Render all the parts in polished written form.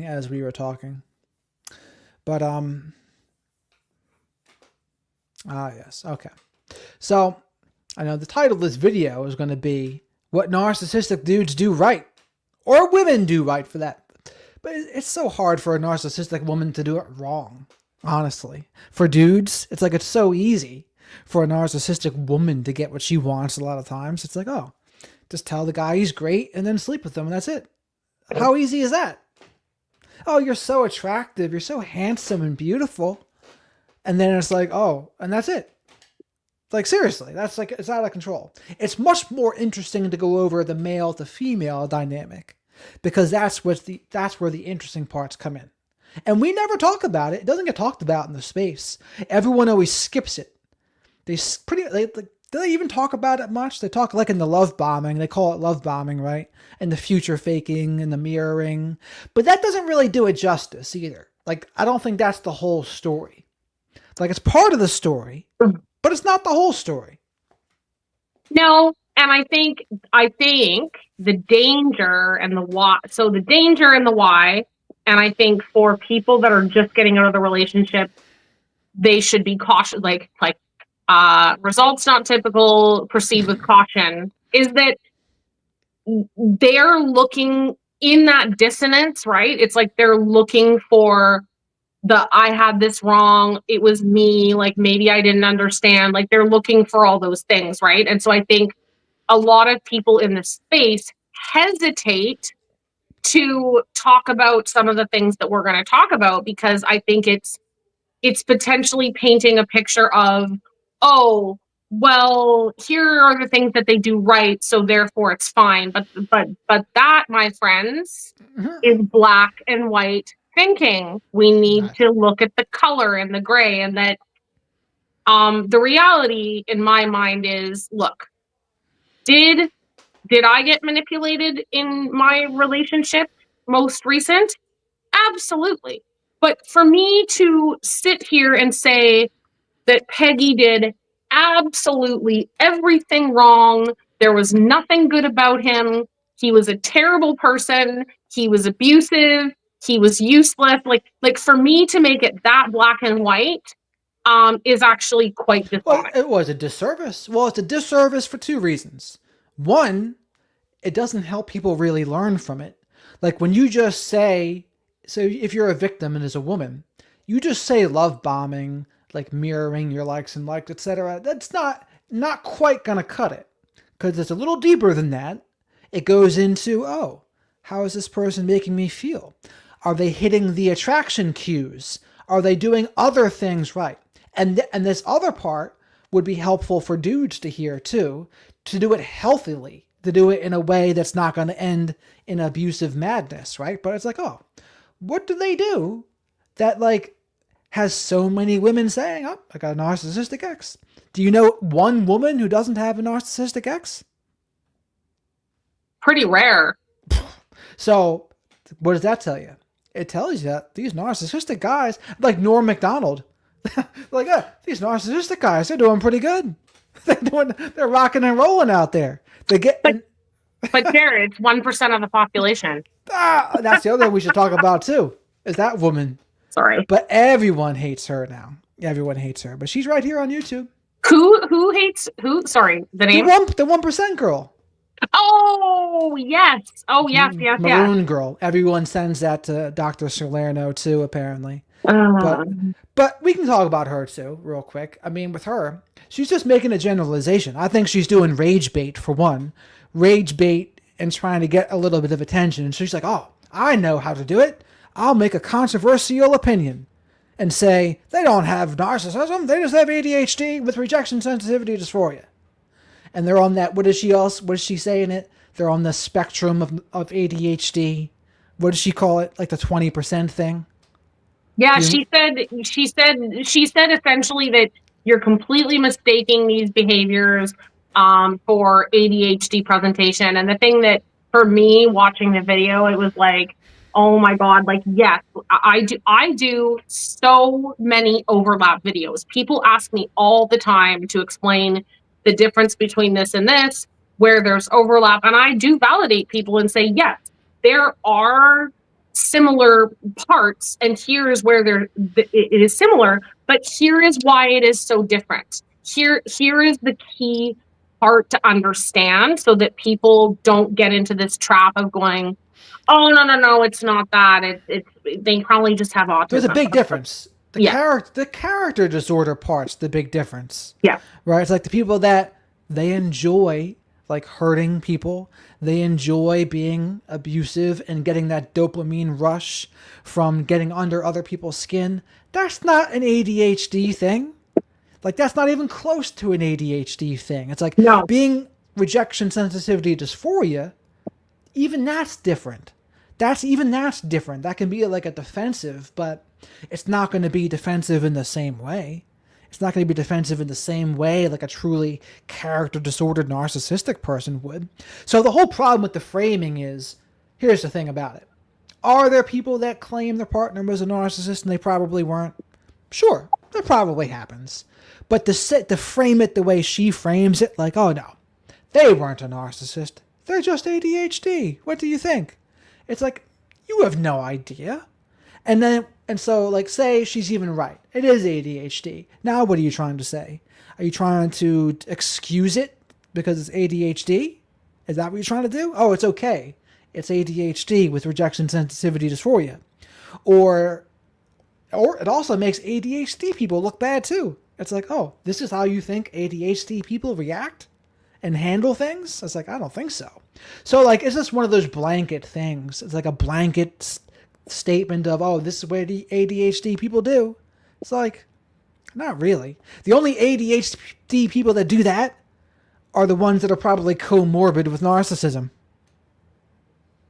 something as we were talking. But, yes. Okay. So I know the title of this video is going to be what narcissistic dudes do right, or women do right for that. But it's so hard for a narcissistic woman to do it wrong. Honestly, for dudes, it's like, it's so easy for a narcissistic woman to get what she wants. A lot of times it's like, oh, just tell the guy he's great and then sleep with him. And that's it. How easy is that? Oh, you're so attractive. You're so handsome and beautiful. And then it's like, oh, and that's it. Like, seriously, that's like, it's out of control. It's much more interesting to go over the male to female dynamic, because that's where the interesting parts come in. And we never talk about it. It doesn't get talked about in the space. Everyone always skips it. Do they even talk about it much? They talk like in the love bombing. They call it love bombing, right? And the future faking and the mirroring. But that doesn't really do it justice either. Like, I don't think that's the whole story. Like, it's part of the story, but it's not the whole story. No, and I think the danger and the why. So the danger and the why, and I think for people that are just getting out of the relationship, they should be cautious. Like results not typical, proceed with caution. Is that they're looking in that dissonance, right? It's like they're looking for I had this wrong. It was me. Like, maybe I didn't understand. Like, they're looking for all those things, right? And so I think a lot of people in this space hesitate to talk about some of the things that we're going to talk about, because I think it's potentially painting a picture of, oh, well, here are the things that they do right, so therefore it's fine. But that, my friends, is black and white thinking. We need to look at the color and the gray, and that the reality in my mind is, look, did I get manipulated in my relationship most recent? Absolutely. But for me to sit here and say that Peggy did absolutely everything wrong, there was nothing good about him, he was a terrible person, he was abusive, he was useless, like for me to make it that black and white is actually quite dishonest. Well, it was a disservice. Well, it's a disservice for two reasons. One, it doesn't help people really learn from it. Like, when you just say, so if you're a victim and as a woman, you just say love bombing, like mirroring your likes and likes, etc. That's not quite going to cut it, because it's a little deeper than that. It goes into, oh, how is this person making me feel? Are they hitting the attraction cues? Are they doing other things right? And this other part would be helpful for dudes to hear too, to do it healthily, to do it in a way that's not going to end in abusive madness, right? But it's like, oh, what do they do that, like, has so many women saying, oh, I got a narcissistic ex? Do you know one woman who doesn't have a narcissistic ex? Pretty rare. So what does that tell you? It tells you that these narcissistic guys, like Norm Macdonald, like, these narcissistic guys, they're doing pretty good. They're rocking and rolling out there. But Jared, it's 1% of the population. That's the other thing we should talk about too, is that woman. Sorry. But everyone hates her now. Everyone hates her. But she's right here on YouTube. Who hates who? Sorry, the name? The 1% girl. Oh, yes. Oh, yes. Maroon girl. Everyone sends that to Dr. Salerno too, apparently. But we can talk about her too, real quick. I mean, with her, she's just making a generalization. I think she's doing rage bait, for one. Rage bait and trying to get a little bit of attention. And she's like, oh, I know how to do it. I'll make a controversial opinion and say they don't have narcissism. They just have ADHD with rejection sensitivity dysphoria. And they're on that. What does she say in it? They're on the spectrum of ADHD. What does she call it? Like the 20% thing? Yeah, she said essentially that you're completely mistaking these behaviors for ADHD presentation. And the thing that, for me, watching the video, it was like, oh my God, like, yes, I do so many overlap videos. People ask me all the time to explain the difference between this and this, where there's overlap. And I do validate people and say, yes, there are similar parts, and here is where it is similar, but here is why it is so different. Here is the key part to understand, so that people don't get into this trap of going, oh, no, it's not that. They probably just have autism. There's a big difference. Yeah. The character disorder part's the big difference. Yeah. Right? It's like the people that they enjoy like hurting people. They enjoy being abusive and getting that dopamine rush from getting under other people's skin. That's not an ADHD thing. Like, that's not even close to an ADHD thing. It's like No. being rejection sensitivity dysphoria, even that's different. That's different. That can be like a defensive, but it's not going to be defensive in the same way. It's not going to be defensive in the same way like a truly character disordered narcissistic person would. So the whole problem with the framing is, here's the thing about it. Are there people that claim their partner was a narcissist and they probably weren't? Sure, that probably happens. But to frame it the way she frames it, like, oh no, they weren't a narcissist. They're just ADHD. What do you think? It's like, you have no idea. And so, like, say she's even right. It is ADHD. Now, what are you trying to say? Are you trying to excuse it because it's ADHD? Is that what you're trying to do? Oh, it's okay. It's ADHD with rejection sensitivity dysphoria. Or it also makes ADHD people look bad too. It's like, oh, this is how you think ADHD people react and handle things? It's like, I don't think so. So, like, it's just one of those blanket things. It's like a blanket statement of, oh, this is what ADHD people do. It's like, not really. The only ADHD people that do that are the ones that are probably comorbid with narcissism.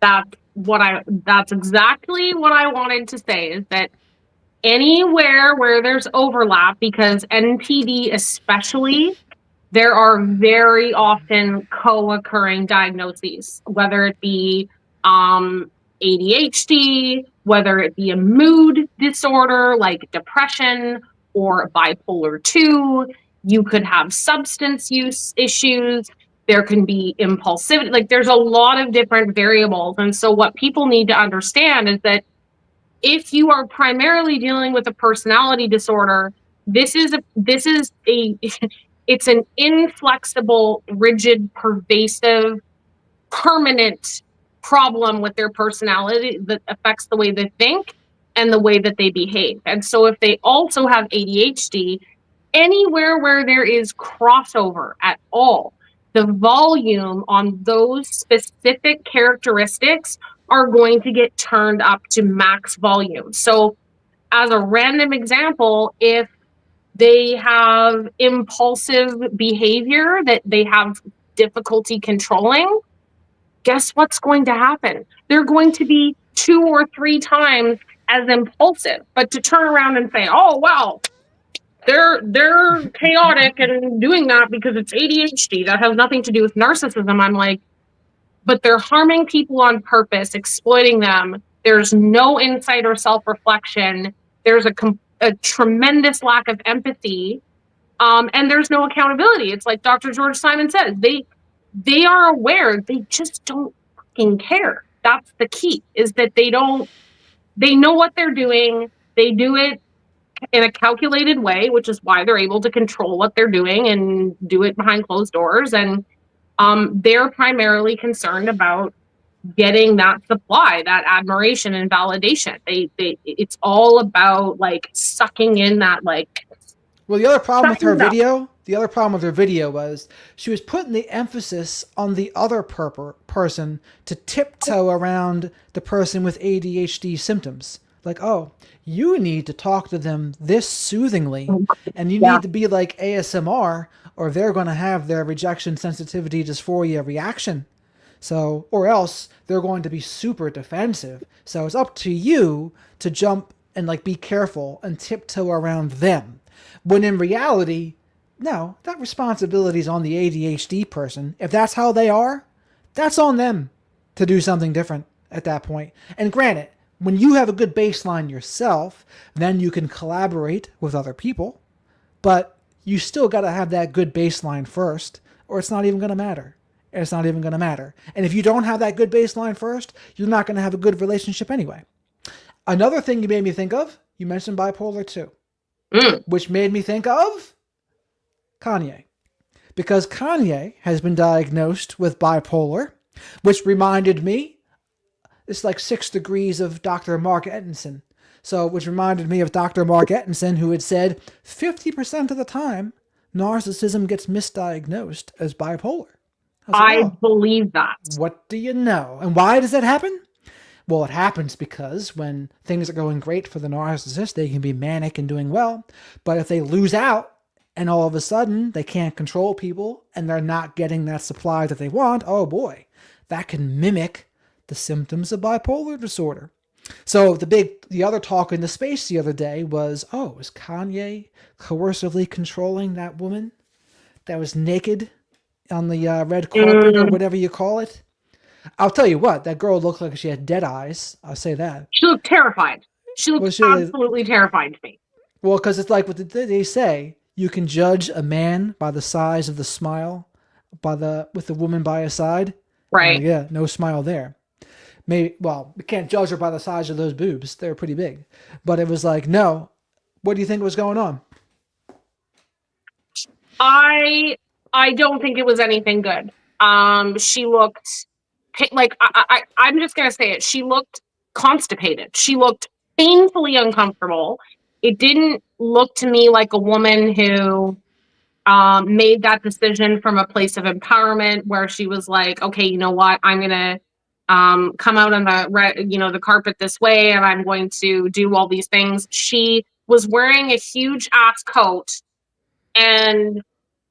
That's exactly what I wanted to say, is that anywhere where there's overlap, because NPD especially, there are very often co-occurring diagnoses, whether it be ADHD, whether it be a mood disorder like depression or bipolar 2. You could have substance use issues. There can be impulsivity. Like, there's a lot of different variables. And so what people need to understand is that if you are primarily dealing with a personality disorder, it's an inflexible, rigid, pervasive, permanent problem with their personality that affects the way they think and the way that they behave. And so if they also have ADHD, anywhere where there is crossover at all, the volume on those specific characteristics are going to get turned up to max volume. So as a random example, if they have impulsive behavior that they have difficulty controlling, guess what's going to happen? They're going to be 2 or 3 times as impulsive. But to turn around and say, oh, well, they're chaotic and doing that because it's ADHD, that has nothing to do with narcissism. I'm like, but they're harming people on purpose, exploiting them. There's no insight or self-reflection. There's a tremendous lack of empathy, and there's no accountability. It's like Dr. George Simon says, they are aware, they just don't fucking care. That's the key, is that they know what they're doing. They do it in a calculated way, which is why they're able to control what they're doing and do it behind closed doors. And they're primarily concerned about getting that supply, that admiration and validation. It's all about like sucking in that, like. Well, the other problem with her video was she was putting the emphasis on the other person to tiptoe around the person with ADHD symptoms. Like, oh, you need to talk to them this soothingly, and you need to be like ASMR, or they're going to have their rejection sensitivity dysphoria reaction. So, or else they're going to be super defensive. So it's up to you to jump and like be careful and tiptoe around them. When in reality, no, that responsibility is on the ADHD person. If that's how they are, that's on them to do something different at that point. And granted, when you have a good baseline yourself, then you can collaborate with other people. But you still got to have that good baseline first, or it's not even going to matter. It's not even going to matter. And if you don't have that good baseline first, you're not going to have a good relationship anyway. Another thing you made me think of, you mentioned bipolar too, Mm. which made me think of Kanye. Because Kanye has been diagnosed with bipolar, which reminded me, it's like 6 degrees of Dr. Mark Ettinson. So, which reminded me of Dr. Mark Ettinson, who had said 50% of the time, narcissism gets misdiagnosed as bipolar. I was like, I oh, believe that. what do you know? And why does that happen? Well, it happens because when things are going great for the narcissist, they can be manic and doing well. But if they lose out and all of a sudden they can't control people and they're not getting that supply that they want, oh boy, that can mimic the symptoms of bipolar disorder. So the other talk in the space the other day was, oh, is Kanye coercively controlling that woman that was naked on the red carpet or Mm. whatever you call it? I'll tell you what, that girl looked like she had dead eyes. I'll say that. She looked terrified. She Well, looked absolutely terrified to me. well, because it's like what they say. You can judge a man by the size of the smile, with the woman by his side. I'm like, Right. yeah, no smile there. Maybe, well, we can't judge her by the size of those boobs. They're pretty big. But it was like, no. What do you think was going on? I don't think it was anything good. She looked like I'm just gonna say it. She looked constipated. She looked painfully uncomfortable. It didn't look to me like a woman who made that decision from a place of empowerment, where she was like, okay, you know what, I'm gonna come out on the carpet this way, and I'm going to do all these things. She was wearing a huge ass coat, and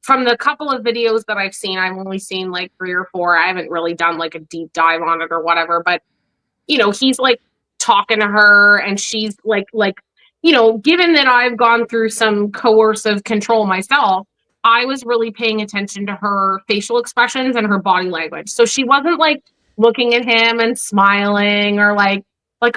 from the couple of videos that I've seen, I've only seen like 3 or 4. I haven't really done like a deep dive on it or whatever, but he's like talking to her, and she's like, given that I've gone through some coercive control myself, I was really paying attention to her facial expressions and her body language. So she wasn't like looking at him and smiling, or like,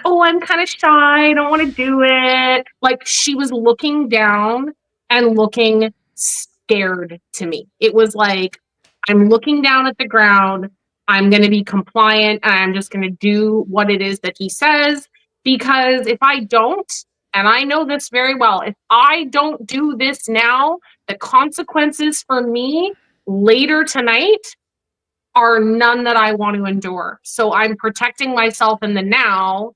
oh, I'm kind of shy, I don't want to do it. Like, she was looking down and looking scared to me. It was like, I'm looking down at the ground. I'm going to be compliant, and I'm just going to do what it is that he says. Because if I don't, and I know this very well, if I don't do this now, the consequences for me later tonight are none that I want to endure. So I'm protecting myself in the now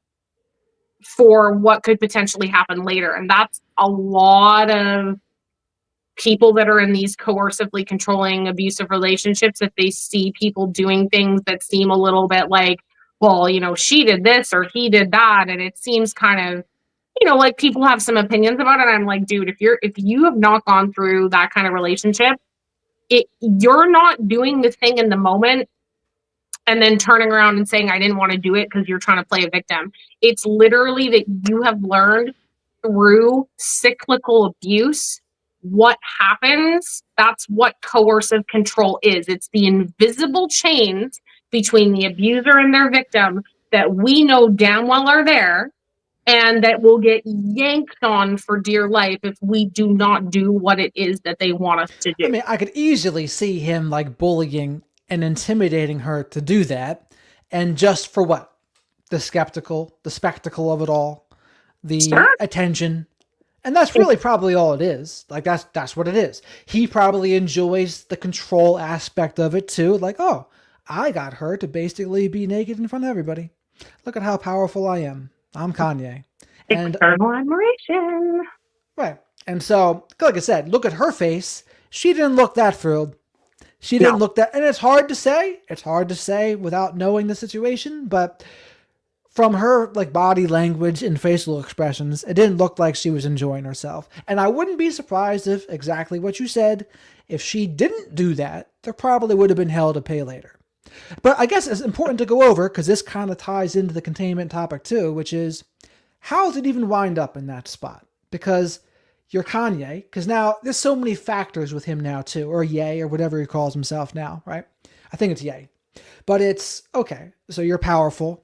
for what could potentially happen later. And that's a lot of people that are in these coercively controlling abusive relationships. If they see people doing things that seem a little bit like, well, she did this or he did that, and it seems kind of, like, people have some opinions about it. I'm like, dude, if you have not gone through that kind of relationship, you're not doing the thing in the moment and then turning around and saying, I didn't want to do it, because you're trying to play a victim. It's literally that you have learned through cyclical abuse what happens. That's what coercive control is. It's the invisible chains between the abuser and their victim that we know damn well are there, and that will get yanked on for dear life if we do not do what it is that they want us to do. I mean, I could easily see him like bullying and intimidating her to do that. And just for what? The spectacle of it all, the Sure. attention. And that's really probably all it is. Like, that's what it is. He probably enjoys the control aspect of it too. Like, oh, I got her to basically be naked in front of everybody. Look at how powerful I am. I'm Kanye. And External admiration. right. And so, like I said, look at her face. She didn't look that thrilled. She didn't look that, and it's hard to say. It's hard to say without knowing the situation, but from her like body language and facial expressions, it didn't look like she was enjoying herself. And I wouldn't be surprised if, exactly what you said, if she didn't do that, there probably would have been hell to pay later. But I guess it's important to go over, because this kind of ties into the containment topic too, which is, how does it even wind up in that spot? Because you're Kanye, because now there's so many factors with him now too, or Ye, or whatever he calls himself now, right? I think it's Ye. But it's, okay, so you're powerful.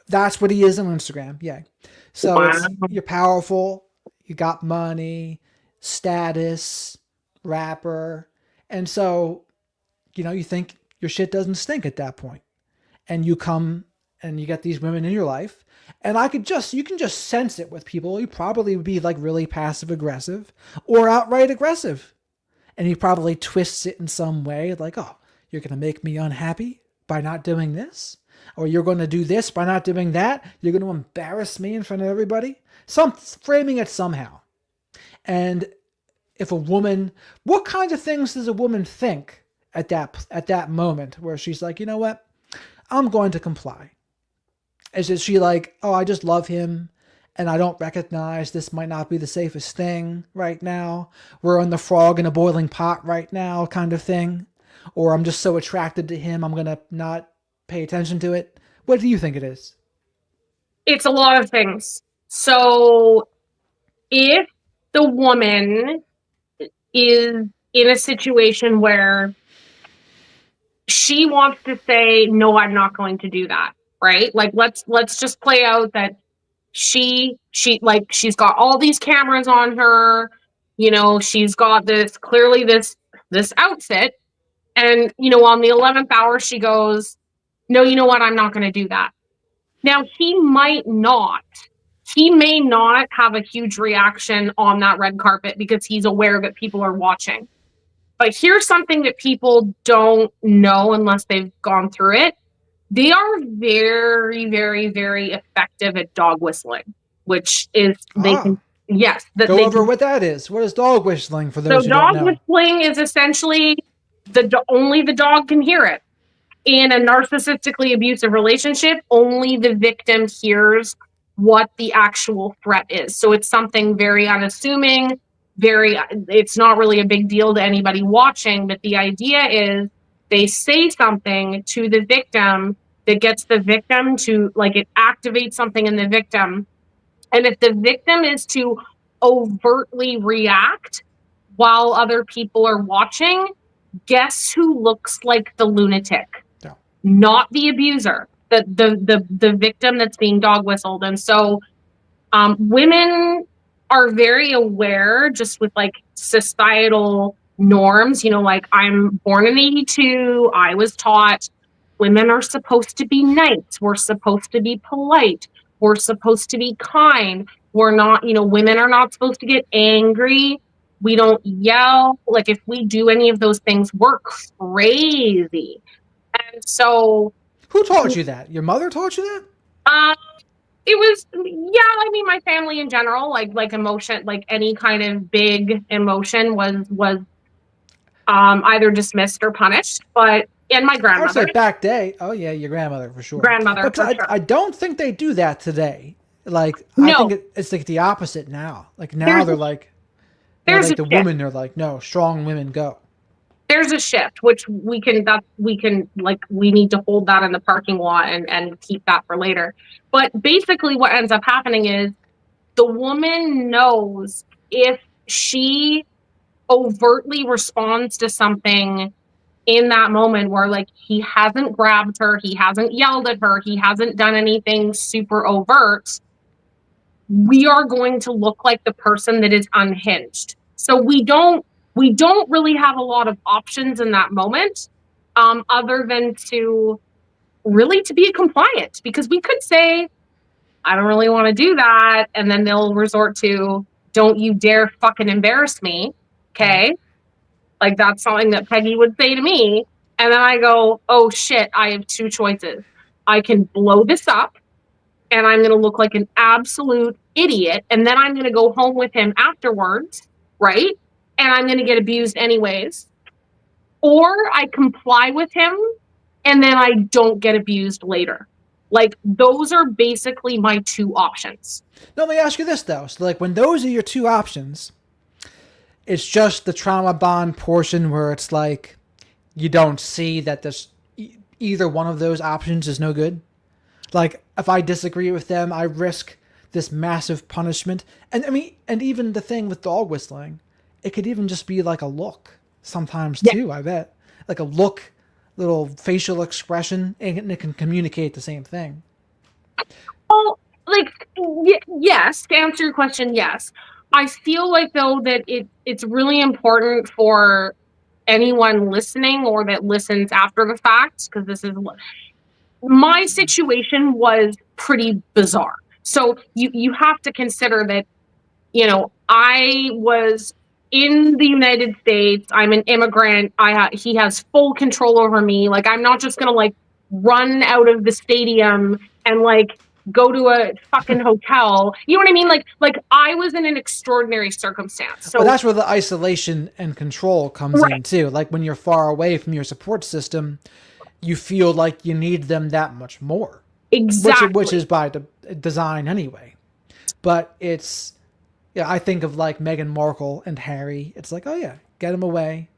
That's what he is on Instagram, Ye. So Wow. you're powerful, you got money, status, rapper, and so, you think your shit doesn't stink at that point. And you come and you get these women in your life, And you can just sense it with people. You probably would be like really passive aggressive or outright aggressive. And he probably twists it in some way like, oh, you're going to make me unhappy by not doing this? Or you're going to do this by not doing that? You're going to embarrass me in front of everybody? Framing it somehow. And if a woman, what kinds of things does a woman think at that moment where she's like, you know what? I'm going to comply. Is she like, oh, I just love him and I don't recognize this might not be the safest thing right now. We're on the frog in a boiling pot right now kind of thing. Or I'm just so attracted to him, I'm going to not pay attention to it. What do you think it is? It's a lot of things. So if the woman is in a situation where she wants to say, no, I'm not going to do that. Right? Like, let's just play out that she's got all these cameras on her, you know, she's got this outfit. And, you know, on the 11th hour, she goes, no, you know what? I'm not going to do that. Now, he may not have a huge reaction on that red carpet because he's aware that people are watching. But here's something that people don't know unless they've gone through it. They are very, very, very effective at dog whistling, which is Go over what that is. What is dog whistling for those who don't know? So dog whistling is essentially only the dog can hear it. In a narcissistically abusive relationship, only the victim hears what the actual threat is. So it's something very unassuming, it's not really a big deal to anybody watching, but the idea is they say something to the victim that gets the victim to, like, it activates something in the victim. And if the victim is to overtly react while other people are watching, guess who looks like the lunatic? No. Not the abuser, the victim that's being dog whistled. And so women are very aware, just with like societal norms, you know, like I'm born in 82. I was taught women are supposed to be nice. We're supposed to be polite. We're supposed to be kind. We're not, you know, women are not supposed to get angry. We don't yell. Like, if we do any of those things, we're crazy. And so, who taught you that? Your mother taught you that? It was, I mean, my family in general, like emotion, like any kind of big emotion was either dismissed or punished. But and my grandmother. I would say back day. Oh yeah, your grandmother for sure. Grandmother. But I don't think they do that today. Like, no. I think it's like the opposite now. Like now they're like the women. They're like, no, strong women go. There's a shift, which we need to hold that in the parking lot and keep that for later. But basically what ends up happening is the woman knows if she overtly responds to something in that moment where, like, he hasn't grabbed her, he hasn't yelled at her, he hasn't done anything super overt, we are going to look like the person that is unhinged. So we don't really have a lot of options in that moment, other than to be compliant, because we could say, I don't really want to do that. And then they'll resort to, don't you dare fucking embarrass me. Okay. Like, that's something that Peggy would say to me. And then I go, oh shit, I have two choices. I can blow this up and I'm going to look like an absolute idiot. And then I'm going to go home with him afterwards. Right. And I'm going to get abused anyways. Or I comply with him and then I don't get abused later. Like, those are basically my two options. Now, let me ask you this, though. So, like, when those are your two options, it's just the trauma bond portion where it's like you don't see that either one of those options is no good. Like, if I disagree with them, I risk this massive punishment. And I mean, and even the thing with dog whistling, it could even just be like a look sometimes too, I bet. Like a look, little facial expression, and it can communicate the same thing. Well, like, yes, to answer your question, yes. I feel like, though, that it's really important for anyone listening or that listens after the fact, because this is my situation was pretty bizarre. So you have to consider that, I was in the United States. I'm an immigrant. He has full control over me. Like, I'm not just gonna like run out of the stadium and like go to a fucking hotel. You know what I mean? Like I was in an extraordinary circumstance. Well, So that's where the isolation and control comes right, in too. Like when you're far away from your support system, you feel like you need them that much more, which is exactly. by design anyway. But it's, yeah, I think of like Meghan Markle and Harry. It's like, oh yeah, get him away,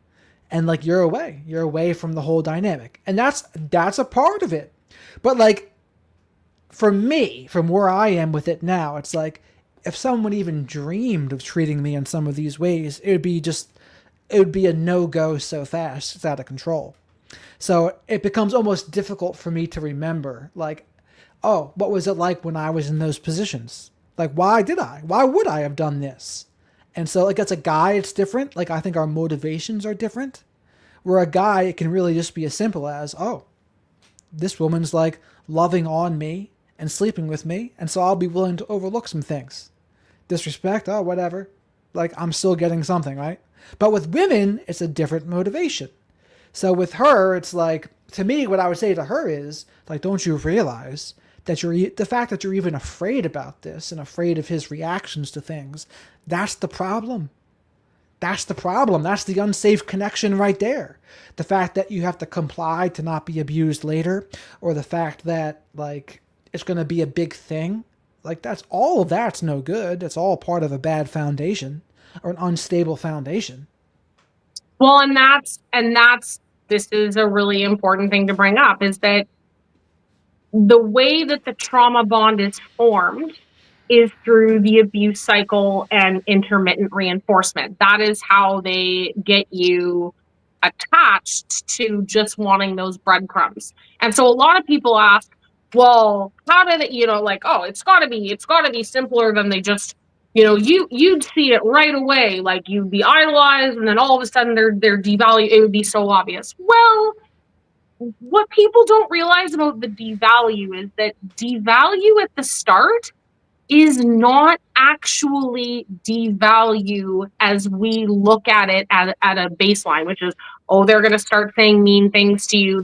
and like you're away from the whole dynamic, and that's a part of it. But like for me, from where I am with it now, it's like if someone even dreamed of treating me in some of these ways, it would be a no go so fast. It's out of control. So it becomes almost difficult for me to remember, like, oh, what was it like when I was in those positions? Like, why would I have done this? And so, like, as a guy, it's different. Like, I think our motivations are different. Where a guy, it can really just be as simple as, oh, this woman's like loving on me and sleeping with me, and so I'll be willing to overlook some things. Disrespect, oh, whatever. Like, I'm still getting something, right? But with women, it's a different motivation. So with her, it's like, to me, what I would say to her is, like, don't you realize that the fact that you're even afraid about this and afraid of his reactions to things, that's the problem. That's the problem. That's the unsafe connection right there. The fact that you have to comply to not be abused later, or the fact that, like, it's going to be a big thing. Like, all of that's no good. It's all part of a bad foundation or an unstable foundation. Well, and that's this is a really important thing to bring up, is that the way that the trauma bond is formed is through the abuse cycle and intermittent reinforcement. That is how they get you attached to just wanting those breadcrumbs. And so a lot of people ask, well, how did it, like, oh, it's gotta be simpler than they just, you'd see it right away. Like, you'd be idolized and then all of a sudden they're devalued. It would be so obvious. Well, what people don't realize about the devalue is that devalue at the start is not actually devalue as we look at it at a baseline, which is, oh, they're going to start saying mean things to you.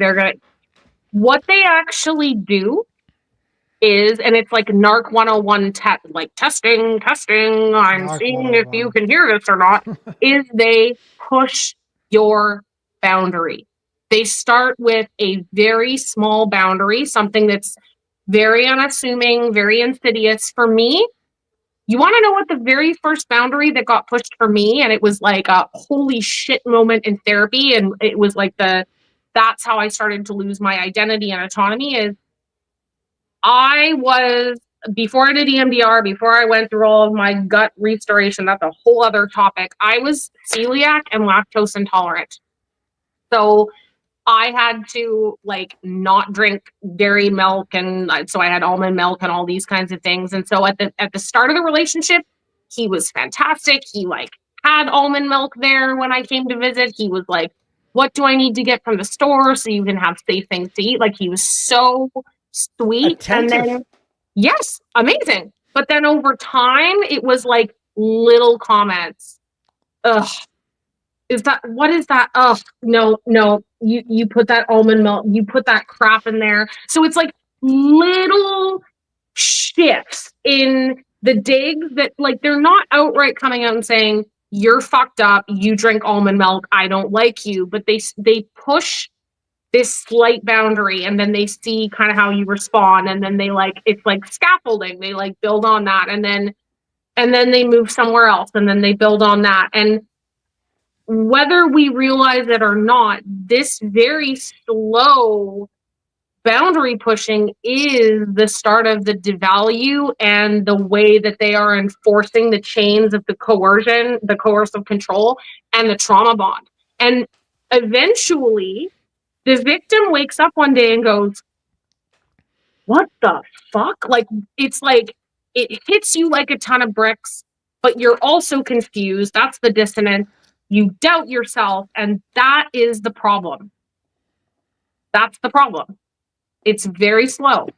What they actually do is, and it's like narc 101, like testing, I'm Narc seeing if you 101. can hear this or not, is they push your boundary. They start with a very small boundary, something that's very unassuming, very insidious. For me, you want to know what the very first boundary that got pushed for me, and it was like a holy shit moment in therapy, and it was like that's how I started to lose my identity and autonomy, is I was, before I did EMDR, before I went through all of my gut restoration, that's a whole other topic. I was celiac and lactose intolerant. So I had to like not drink dairy milk, and so I had almond milk and all these kinds of things. And so at the start of the relationship, he was fantastic. He like had almond milk there when I came to visit. He was like, "What do I need to get from the store so you can have safe things to eat?" Like, he was so sweet. And Attentive. then yes, amazing. But then over time, it was like little comments. Ugh, what is that? Oh, no, you put that almond milk, you put that crap in there. So it's like little shifts in the digs that, like, they're not outright coming out and saying, you're fucked up, you drink almond milk, I don't like you, but they push this slight boundary, and then they see kind of how you respond, and then they, like, it's like scaffolding, they like build on that, and then they move somewhere else, and then they build on that. And whether we realize it or not, this very slow boundary pushing is the start of the devalue and the way that they are enforcing the chains of the coercion, the coercive control, and the trauma bond. And eventually, the victim wakes up one day and goes, what the fuck? Like, it's like it hits you like a ton of bricks, but you're also confused. That's the dissonance. You doubt yourself, and that is the problem. That's the problem. It's very slow.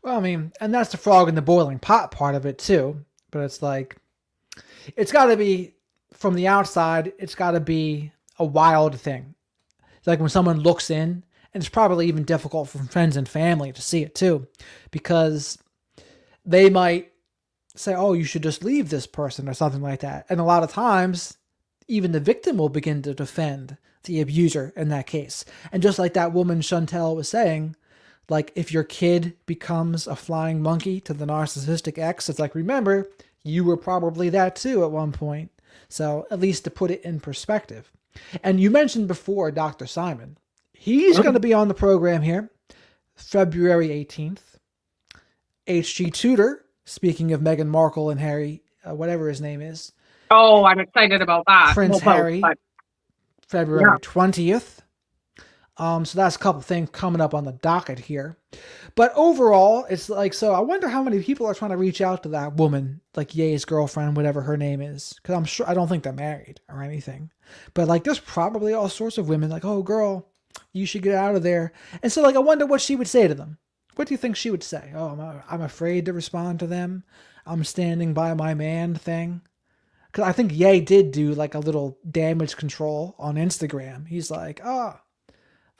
Well, I mean, and that's the frog in the boiling pot part of it too. But it's like, it's got to be from the outside. It's got to be a wild thing. It's like when someone looks in, and it's probably even difficult for friends and family to see it too, because they might say, "Oh, you should just leave this person" or something like that. And a lot of times, even the victim will begin to defend the abuser in that case. And just like that woman Chantel was saying, like if your kid becomes a flying monkey to the narcissistic ex, it's like, remember, you were probably that too at one point. So at least to put it in perspective. And you mentioned before Dr. Simon. He's going to be on the program here February 18th. HG Tudor, speaking of Meghan Markle and Harry, whatever his name is. Oh, I'm excited about that. Prince Harry, February 20th. So that's a couple things coming up on the docket here. But overall, it's like, so I wonder how many people are trying to reach out to that woman, like Ye's girlfriend, whatever her name is. Because I'm sure, I don't think they're married or anything. But like, there's probably all sorts of women like, oh, girl, you should get out of there. And so like, I wonder what she would say to them. What do you think she would say? Oh, I'm afraid to respond to them. I'm standing by my man thing. Because I think Ye did do like a little damage control on Instagram. He's like,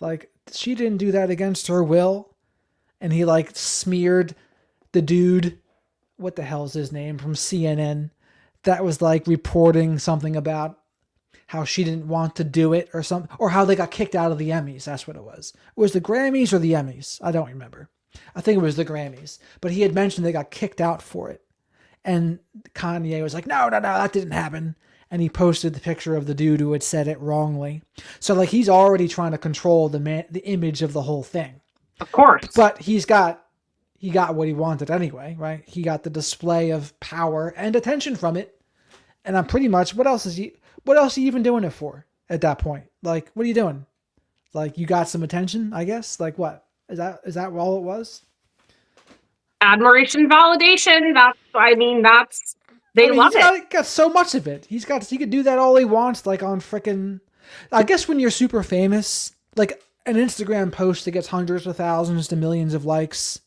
like she didn't do that against her will. And he like smeared the dude, what the hell's his name, from CNN, that was like reporting something about how she didn't want to do it or something, or how they got kicked out of the Emmys. That's what it was. It was the Grammys or the Emmys. I don't remember. I think it was the Grammys, but he had mentioned they got kicked out for it. And Kanye was like, no, that didn't happen. And he posted the picture of the dude who had said it wrongly. So like, he's already trying to control the image of the whole thing. Of course. But he got what he wanted anyway, right? He got the display of power and attention from it. And I'm pretty much, what else are you even doing it for at that point? Like, what are you doing? Like, you got some attention, I guess? Like, what? Is that all it was? Admiration, validation. They love it. Got so much of it. He could do that all he wants, like on frickin', I guess when you're super famous, like an Instagram post that gets hundreds of thousands to millions of likes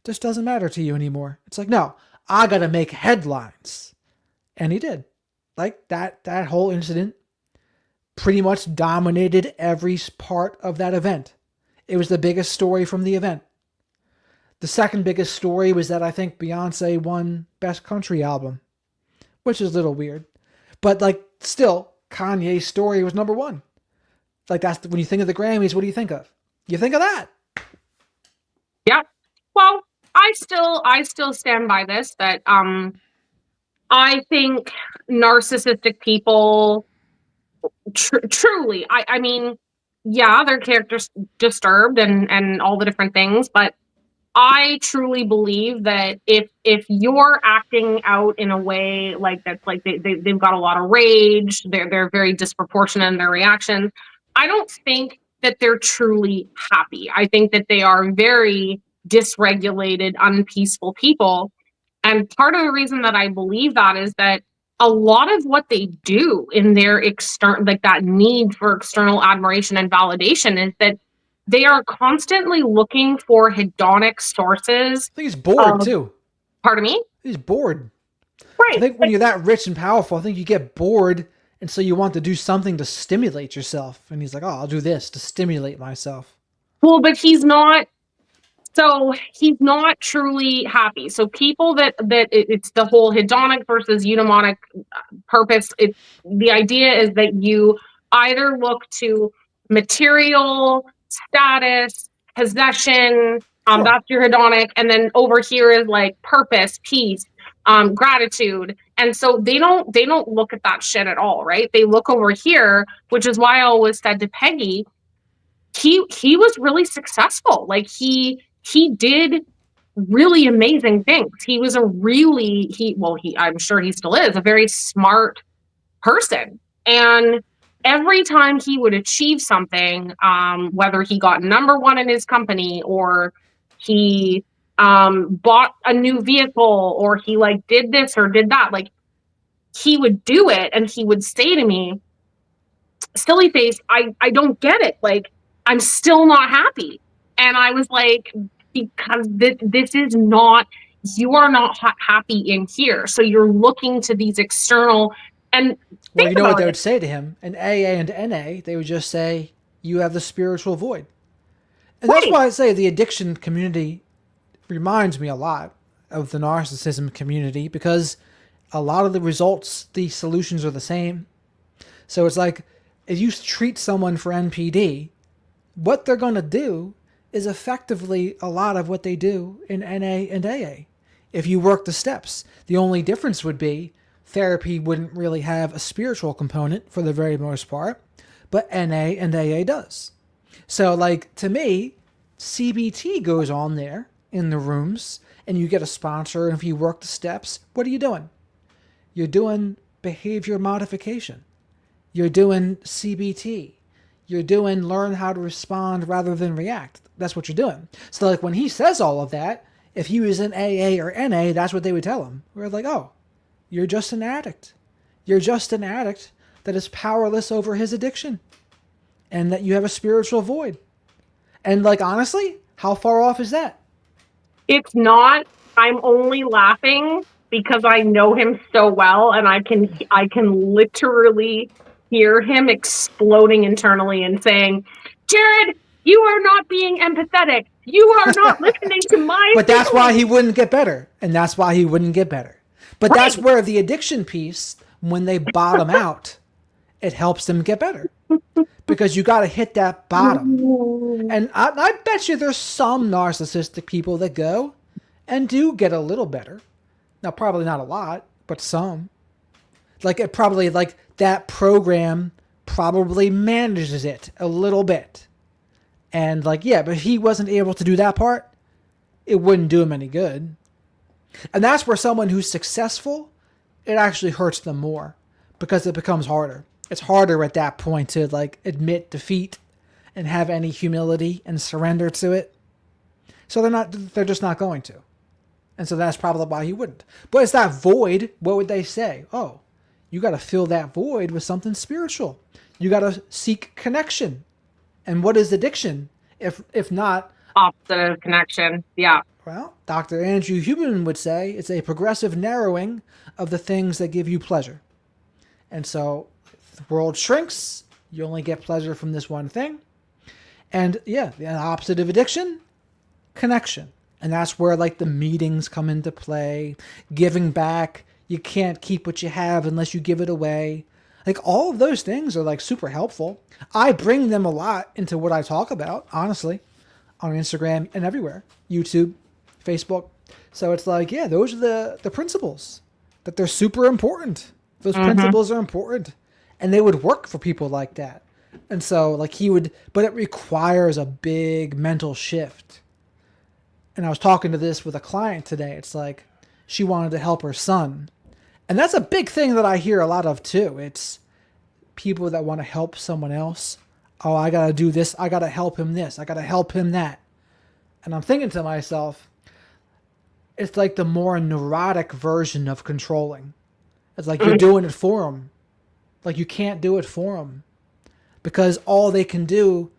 just doesn't matter to you anymore. It's like, no, I gotta make headlines. And he did. Like that whole incident pretty much dominated every part of that event. It was the biggest story from the event. The second biggest story was that I think Beyonce won Best Country Album, which is a little weird. But like, still, Kanye's story was number one. Like, that's when you think of the Grammys, what do you think of? You think of that. Yeah. Well, I still stand by this, that I think narcissistic people truly, I mean, yeah, their character's disturbed and all the different things, but I truly believe that if you're acting out in a way like that's like they've got a lot of rage, they're very disproportionate in their reactions, I don't think that they're truly happy. I think that they are very dysregulated, unpeaceful people. And part of the reason that I believe that is that a lot of what they do in their external, like that need for external admiration and validation, is that they are constantly looking for hedonic sources. I think he's bored too. Pardon me? He's bored. Right. I think when you're that rich and powerful, I think you get bored, and so you want to do something to stimulate yourself. And he's like, oh, I'll do this to stimulate myself. Well, but he's not truly happy. So people that it's the whole hedonic versus eudaimonic purpose. The idea is that you either look to material, status, possession, Sure. That's your hedonic, and then over here is like purpose, peace, gratitude. And so they don't look at that shit at all, right? They look over here, which is why I always said to Peggy, he was really successful. Like he did really amazing things. He was I'm sure he still is a very smart person. And every time he would achieve something, whether he got number one in his company or he bought a new vehicle or he like did this or did that, like he would do it and he would say to me, silly face, I don't get it. Like, I'm still not happy. And I was like, because this is not, you are not happy in here. So you're looking to these external, and well, you know what they would say to him in AA and NA? They would just say, you have the spiritual void. And that's why I say the addiction community reminds me a lot of the narcissism community, because a lot of the results, the solutions are the same. So it's like, if you treat someone for NPD, what they're going to do is effectively a lot of what they do in NA and AA. If you work the steps, the only difference would be therapy wouldn't really have a spiritual component for the very most part, but NA and AA does. So like, to me, CBT goes on there in the rooms, and you get a sponsor, and if you work the steps, what are you doing? You're doing behavior modification. You're doing CBT. You're doing learn how to respond rather than react. That's what you're doing. So like, when he says all of that, if he was in AA or NA, that's what they would tell him. We're like, oh, you're just an addict. You're just an addict that is powerless over his addiction, and that you have a spiritual void. And like, honestly, how far off is that? It's not. I'm only laughing because I know him so well, and I can literally hear him exploding internally and saying, Jared, you are not being empathetic. You are not listening to my But that's why he wouldn't get better. And that's why he wouldn't get better. But that's where the addiction piece, when they bottom out, it helps them get better. Because you got to hit that bottom. And I bet you there's some narcissistic people that go and do get a little better. Now, probably not a lot, but some. Like, it probably, like, that program probably manages it a little bit. And, like, yeah, but if he wasn't able to do that part, it wouldn't do him any good. And that's where someone who's successful, it actually hurts them more, because it becomes harder. It's harder at that point to, like, admit defeat and have any humility and surrender to it. So they're just not going to. And so that's probably why he wouldn't. But it's that void. What would they say? Oh, you got to fill that void with something spiritual. You got to seek connection. And what is addiction? If not opposite of connection. Yeah. Well, Dr. Andrew Huberman would say it's a progressive narrowing of the things that give you pleasure. And so the world shrinks. You only get pleasure from this one thing. And yeah, the opposite of addiction, connection. And that's where, like, the meetings come into play, giving back. You can't keep what you have unless you give it away. Like, all of those things are, like, super helpful. I bring them a lot into what I talk about, honestly, on Instagram and everywhere, YouTube, Facebook. So it's like, yeah, those are the principles, that they're super important. Those principles are important, and they would work for people like that. And so, like, but it requires a big mental shift. And I was talking to this with a client today. It's like, she wanted to help her son. And that's a big thing that I hear a lot of too. It's people that want to help someone else. Oh, I got to do this. I got to help him this. I got to help him that. And I'm thinking to myself, it's like the more neurotic version of controlling. It's like you're doing it for them. Like, you can't do it for them. Because all they can do,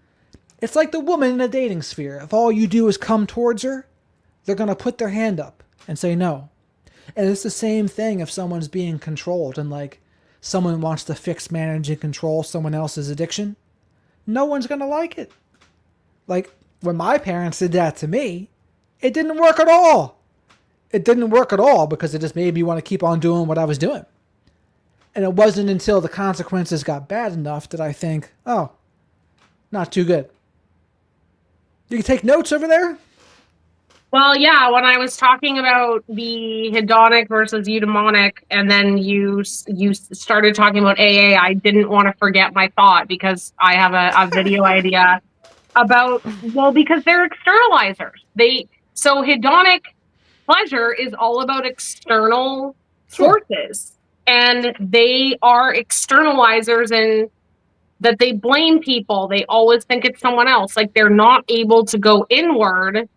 it's like the woman in a dating sphere. If all you do is come towards her, they're going to put their hand up and say no. And it's the same thing if someone's being controlled and, like, someone wants to fix, manage, and control someone else's addiction. No one's going to like it. Like, when my parents did that to me, it didn't work at all. It didn't work at all because it just made me want to keep on doing what I was doing. And it wasn't until the consequences got bad enough that I think, oh, not too good. You can take notes over there? Well, yeah, when I was talking about the hedonic versus eudaimonic, and then you started talking about AA, I didn't want to forget my thought, because I have a video idea about, well, because they're externalizers. So hedonic pleasure is all about external forces, and they are externalizers in that they blame people. They always think it's someone else. Like, they're not able to go inward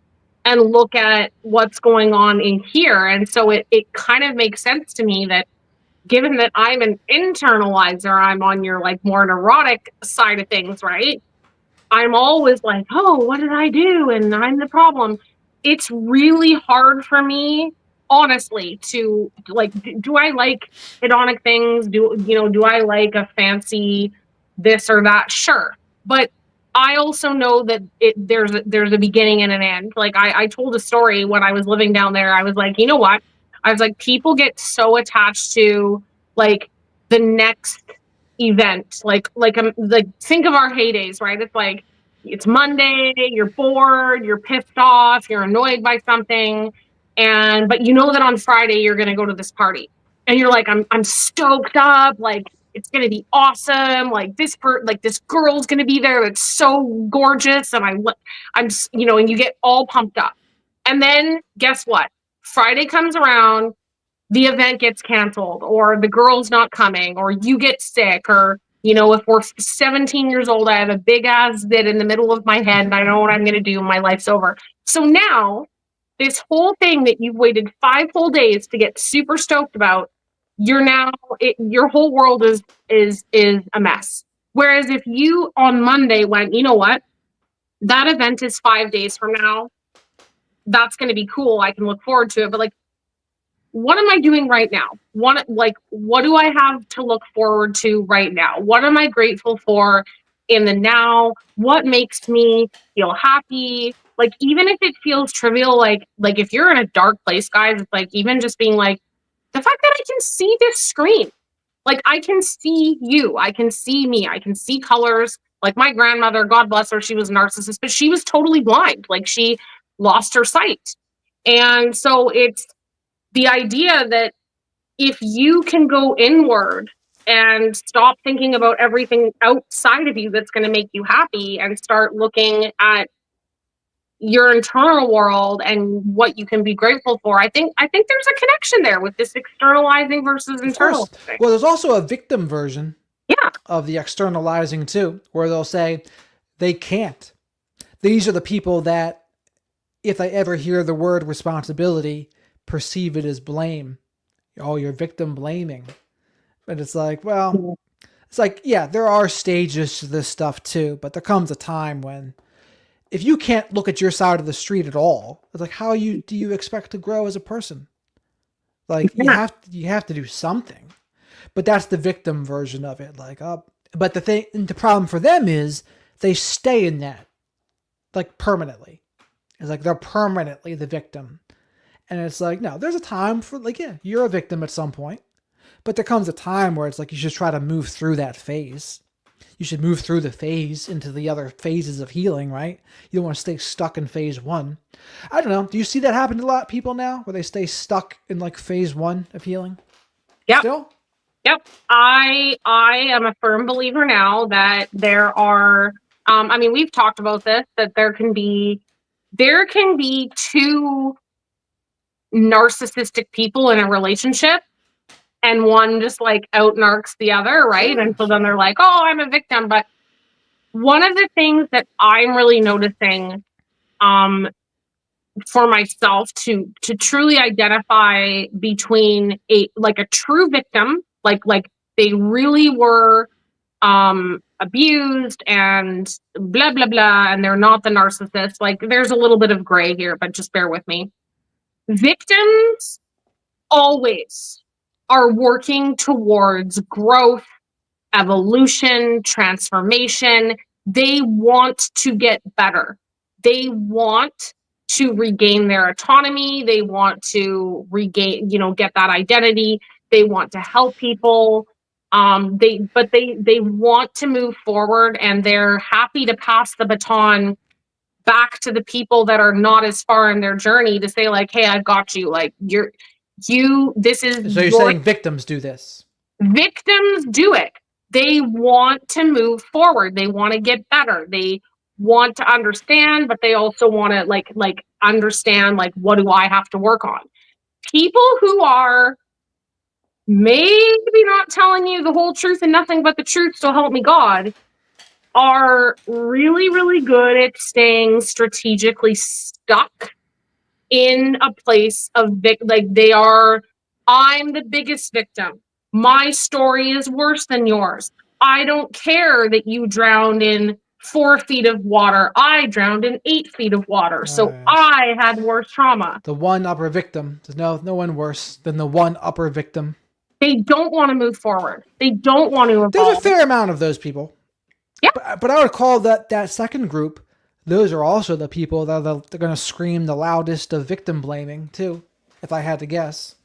and look at what's going on in here. And so it kind of makes sense to me that, given that I'm an internalizer, I'm on your, like, more neurotic side of things, right? I'm always like, oh, what did I do? And I'm the problem. it's really hard for me, honestly, to like, do I like hedonic things? Do I like a fancy this or that? Sure. But I also know that there's a beginning and an end. Like I told a story when I was living down there. I was like, you know what? I was like, people get so attached to like the next event. Like think of our heydays, right? It's like it's Monday, you're bored, you're pissed off, you're annoyed by something, and but you know that on Friday you're gonna go to this party. And you're like, I'm stoked up, like it's gonna be awesome, like this girl's gonna be there that's so gorgeous, and I'm and you get all pumped up. And then guess what? Friday comes around, the event gets canceled, or the girl's not coming, or you get sick, or if we're 17 years old, I have a big ass zit in the middle of my head and I know what I'm going to do. My life's over. So now this whole thing that you've waited 5 whole days to get super stoked about, your whole world is a mess. Whereas if you on Monday went, you know what, that event is 5 days from now, that's going to be cool, I can look forward to it. But like, what am I doing right now? What do I have to look forward to right now? What am I grateful for in the now? What makes me feel happy? Like, even if it feels trivial, like if you're in a dark place, guys, it's like even just being like, the fact that I can see this screen, like I can see you, I can see me, I can see colors. Like my grandmother, God bless her, she was a narcissist, but she was totally blind. Like she lost her sight. And so it's the idea that if you can go inward and stop thinking about everything outside of you that's going to make you happy and start looking at your internal world and what you can be grateful for, I think there's a connection there with this externalizing versus internal. Well, there's also a victim version Yeah. of the externalizing too, where they'll say they can't. These are the people that, if they ever hear the word responsibility, perceive it as blame. Oh, you're victim blaming. But it's like, well, it's like, yeah, there are stages to this stuff too, but there comes a time when if you can't look at your side of the street at all, it's like, how do you expect to grow as a person? Like you have to do something. But that's the victim version of it. Like, but the problem for them is they stay in that like permanently. It's like they're permanently the victim. And it's like, no, there's a time for like, yeah, you're a victim at some point, but there comes a time where it's like, you should try to move through that phase. You should move through the phase into the other phases of healing, right? You don't want to stay stuck in phase 1. I don't know. Do you see that happen to a lot of people now where they stay stuck in like phase 1 of healing? Yep. Still? Yep. I am a firm believer now that there are, I mean, we've talked about this, that there can be 2 narcissistic people in a relationship and one just like out narcs the other, right? Sure, and so then they're like, oh, I'm a victim. But one of the things that I'm really noticing for myself to truly identify between a true victim, like they really were abused and blah blah blah, and they're not the narcissist. Like there's a little bit of gray here, but just bear with me. Victims always are working towards growth, evolution, transformation. They want to get better. They want to regain their autonomy. They want to regain, get that identity. They want to help people. They want to move forward, and they're happy to pass the baton back to the people that are not as far in their journey to say like, hey, I've got you. Like this is. So you're saying victims do this? Victims do it. They want to move forward. They want to get better. They want to understand, but they also want to like understand, like, what do I have to work on? People who are maybe not telling you the whole truth and nothing but the truth, so help me God, are really, really good at staying strategically stuck in a place of I'm the biggest victim. My story is worse than yours. I don't care that you drowned in 4 feet of water. I drowned in 8 feet of water. So I had worse trauma. The one upper victim. There's no one worse than the one upper victim. They don't want to move forward. They don't want to evolve. There's a fair amount of those people. Yeah. But I would call that second group, those are also the people that they're going to scream the loudest of victim blaming too, if I had to guess.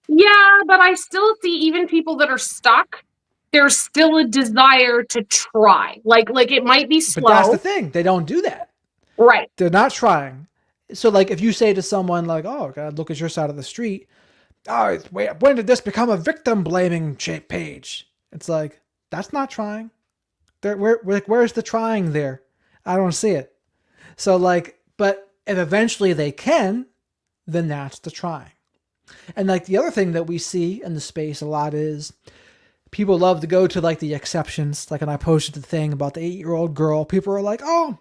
Yeah, but I still see even people that are stuck, there's still a desire to try. Like it might be slow. But that's the thing. They don't do that. Right. They're not trying. So like if you say to someone like, oh, God, look at your side of the street. Oh, when did this become a victim blaming page? It's like, that's not trying. Where's the trying there? I don't see it. So like, but if eventually they can, then that's the trying. And like the other thing that we see in the space a lot is people love to go to like the exceptions. Like when I posted the thing about the 8-year-old girl, people are like, oh,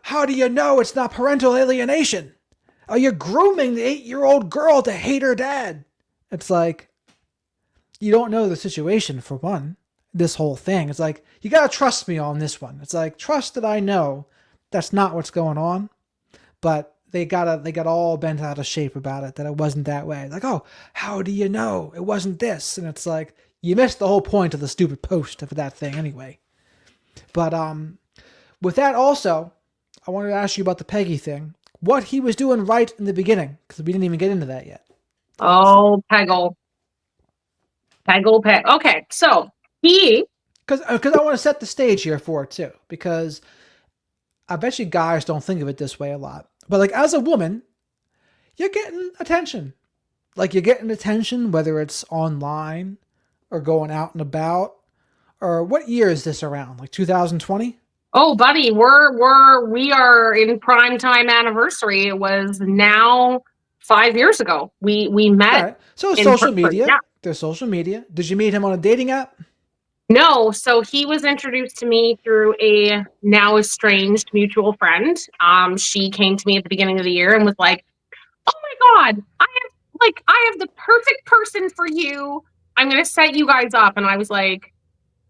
how do you know it's not parental alienation? Oh, you're grooming the 8-year-old girl to hate her dad. It's like, you don't know the situation for one, this whole thing. It's like, you got to trust me on this one. It's like, trust that I know that's not what's going on. But they got all bent out of shape about it, that it wasn't that way. Like, oh, how do you know it wasn't this? And it's like, you missed the whole point of the stupid post of that thing anyway. But with that also, I wanted to ask you about the Peggy thing. What he was doing right in the beginning, because we didn't even get into that yet. Oh, Peggle. Okay, so he... Because I want to set the stage here for it too, because I bet you guys don't think of it this way a lot. But like as a woman, you're getting attention. Like you're getting attention, whether it's online or going out and about. Or what year is this around? Like 2020? Oh, buddy, we are in prime time anniversary. It was now 5 years ago. We met. Right. So social media. Yeah. There's social media. Did you meet him on a dating app? No. So he was introduced to me through a now estranged mutual friend. She came to me at the beginning of the year and was like, "Oh my God, I have the perfect person for you. I'm gonna set you guys up." And I was like,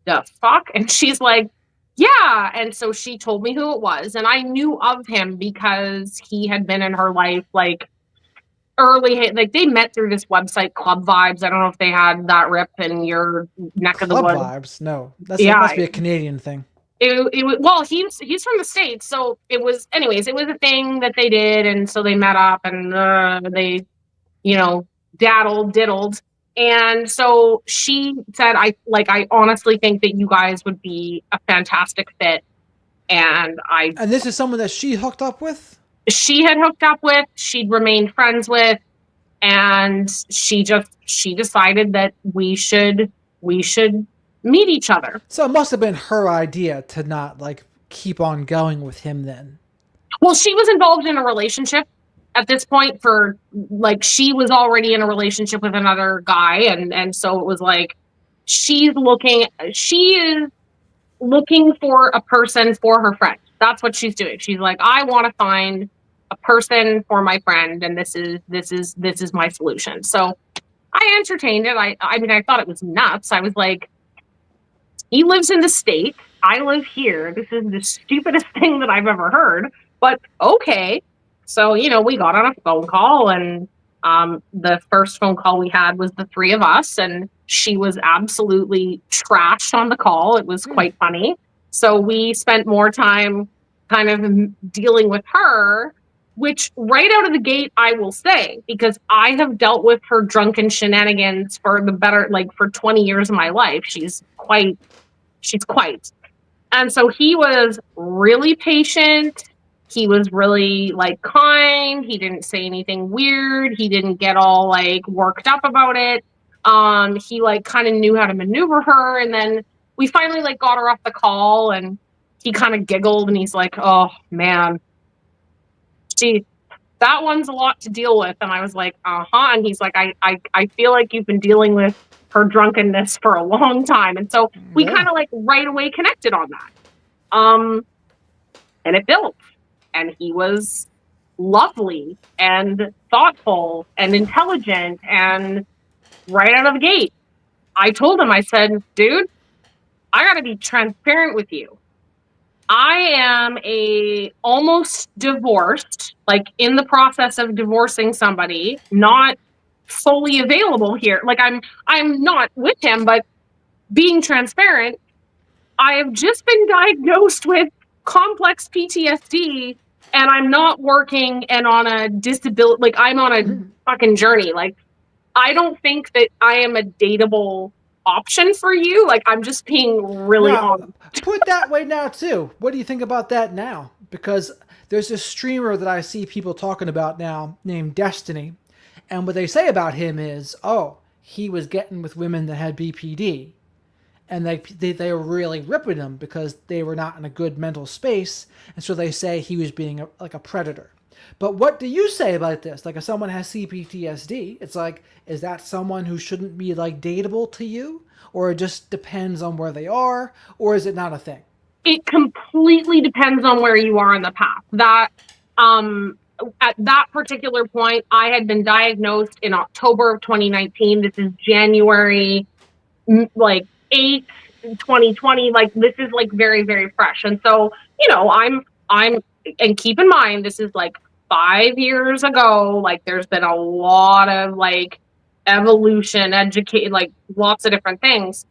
"The fuck?" And she's like, "Yeah." And so she told me who it was, and I knew of him because he had been in her life like early, like they met through this website, Club Vibes. I don't know if they had that rip in your neck of the woods. Club Vibes? No, that must be a Canadian thing. It was, well, he's from the States, so it was, anyways, it was a thing that they did, and so they met up and they, diddled. And so she said, I honestly think that you guys would be a fantastic fit. And this is someone that she hooked up with? She had hooked up with, she'd remained friends with, and she decided that we should meet each other. So it must have been her idea to not like keep on going with him then. Well, she was involved in a relationship at this point for like, she was already in a relationship with another guy. And so it was like, she is looking for a person for her friend. That's what she's doing. She's like, I want to find a person for my friend, and this is my solution. So I entertained it. I mean, I thought it was nuts. I was like, he lives in the States. I live here. This is the stupidest thing that I've ever heard, but okay. So, we got on a phone call, and the first phone call we had was the three of us, and she was absolutely trashed on the call. It was quite funny. So we spent more time kind of dealing with her, which right out of the gate, I will say, because I have dealt with her drunken shenanigans for 20 years of my life. She's quite. And so he was really patient. He was really kind. He didn't say anything weird. He didn't get all worked up about it. He kind of knew how to maneuver her. And then we finally got her off the call, and he kind of giggled, and he's like, "Oh man, that one's a lot to deal with." And I was like, "Uh-huh." And he's like, I feel like you've been dealing with her drunkenness for a long time. And so we kind of right away connected on that. And it built. And he was lovely and thoughtful and intelligent. And right out of the gate, I told him, I said, "Dude, I got to be transparent with you. I am almost divorced, like in the process of divorcing somebody, not fully available here. Like I'm not with him, but being transparent, I have just been diagnosed with complex PTSD and I'm not working and on a disability, like I'm on a fucking journey. Like, I don't think that I am a dateable option for you. Like, I'm just being really Now, honest. put that way now too. What do you think about that now? Because there's this streamer that I see people talking about now named Destiny, and what they say about him is, oh, he was getting with women that had BPD, and they were really ripping him because they were not in a good mental space, and so they say he was being like a predator. But what do you say about this? Like, if someone has CPTSD, it's like, is that someone who shouldn't be like dateable to you, or it just depends on where they are, or is it not a thing? It completely depends on where you are in the path. At that particular point, I had been diagnosed in October of 2019. This is January, like 8th, 2020. Like, this is like very, very fresh. And so, and keep in mind, this is like 5 years ago. Like, there's been a lot of like evolution, educate, like lots of different things.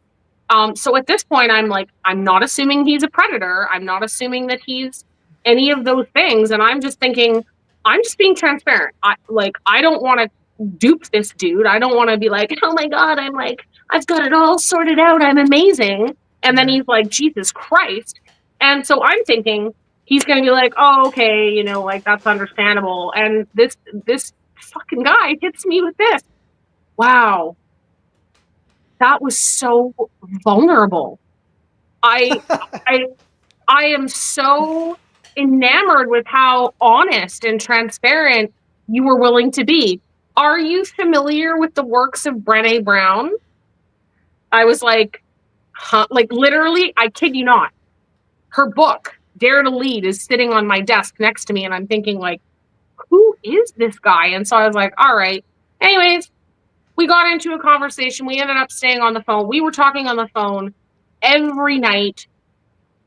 So at this point, I'm like, I'm not assuming he's a predator. I'm not assuming that he's any of those things. And I'm just thinking, I'm just being transparent. I don't want to dupe this dude. I don't want to be like, oh my God, I've got it all sorted out. I'm amazing. And then he's like, Jesus Christ. And so I'm thinking he's going to be like, oh, okay, like that's understandable. And this fucking guy hits me with this. Wow. That was so vulnerable. I am so enamored with how honest and transparent you were willing to be. Are you familiar with the works of Brené Brown? I was like, huh? Like, literally, I kid you not. Her book, Dare to Lead, is sitting on my desk next to me, and I'm thinking, like, who is this guy? And so I was like, all right. Anyways, we got into a conversation. We ended up staying on the phone. We were talking on the phone every night,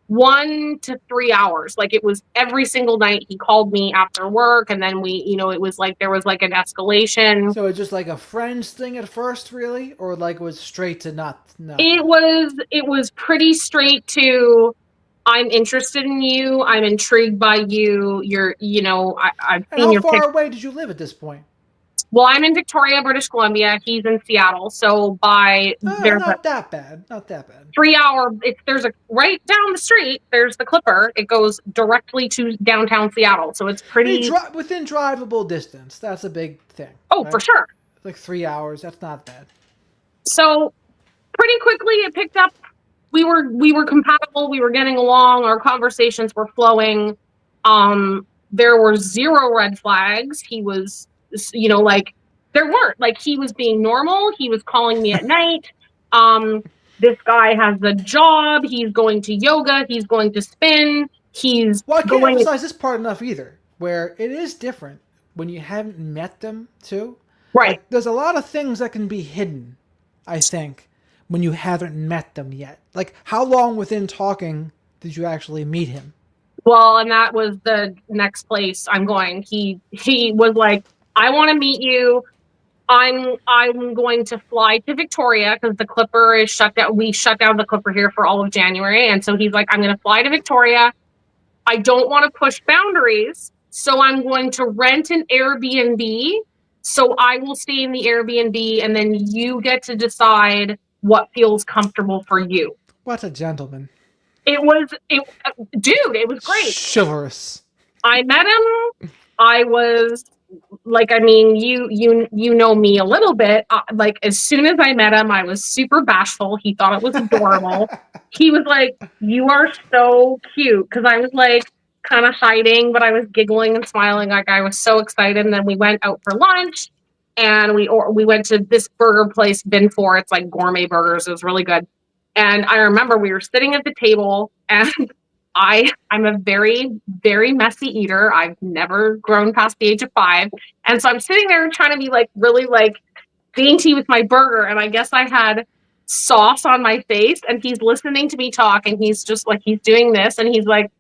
1 to 3 hours. Like, it was every single night. He called me after work, and then it was like there was like an escalation. So it's just like a friends thing at first, really, or like it was straight to not? It was pretty straight to, I'm interested in you. I'm intrigued by you. I've seen your. How far away did you live at this point? Well, I'm in Victoria, British Columbia. He's in Seattle. So there's not that bad. Not that bad. 3 hour. There's a right down the street. There's the Clipper. It goes directly to downtown Seattle. So it's pretty within drivable distance. That's a big thing. Oh, right? For sure. Like 3 hours. That's not bad. So pretty quickly it picked up. We were compatible. We were getting along. Our conversations were flowing. There were zero red flags. He was, like, there weren't. Like, he was being normal. He was calling me at night. This guy has a job. He's going to yoga. He's going to spin. Well, I can't emphasize this part enough either, where it is different when you haven't met them too. Right. Like, there's a lot of things that can be hidden, I think, when you haven't met them yet. Like, how long within talking did you actually meet him? Well, and that was the next place I'm going. He was like, I want to meet you. I'm going to fly to Victoria because the Clipper is shut down. We shut down the Clipper here for all of January. And so he's like, I'm going to fly to Victoria. I don't want to push boundaries. So I'm going to rent an Airbnb. So I will stay in the Airbnb and then you get to decide what feels comfortable for you. What a gentleman. It was great. Chivalrous. I met him. I was like, I mean, you know me a little bit. Like, as soon as I met him, I was super bashful. He thought it was adorable. He was like, "You are so cute," because I was like kind of hiding, but I was giggling and smiling. Like, I was so excited. And then we went out for lunch, and we went to this burger place, Bin 4. It's like gourmet burgers. It was really good. And I remember we were sitting at the table, and I'm a very, very messy eater. I've never grown past the age of 5. And so I'm sitting there trying to be like really like dainty with my burger. And I guess I had sauce on my face, and he's listening to me talk, and he's just like, he's doing this. And he's like,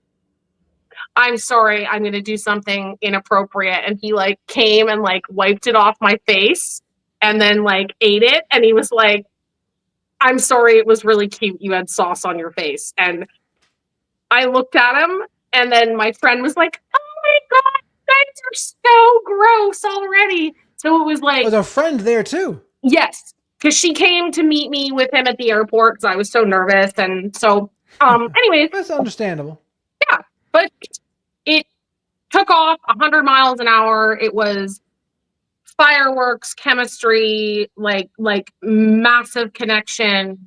I'm sorry, I'm going to do something inappropriate. And he like came and like wiped it off my face and then like ate it. And he was like, I'm sorry, it was really cute. You had sauce on your face. And I looked at him, and then my friend was like, oh my God, guys are so gross already. So it was like, Was a friend there too? yes, because she came to meet me with him at the airport because I was so nervous. And so, anyways, That's understandable. yeah, but it took off 100 miles an hour. It was fireworks, chemistry, like massive connection.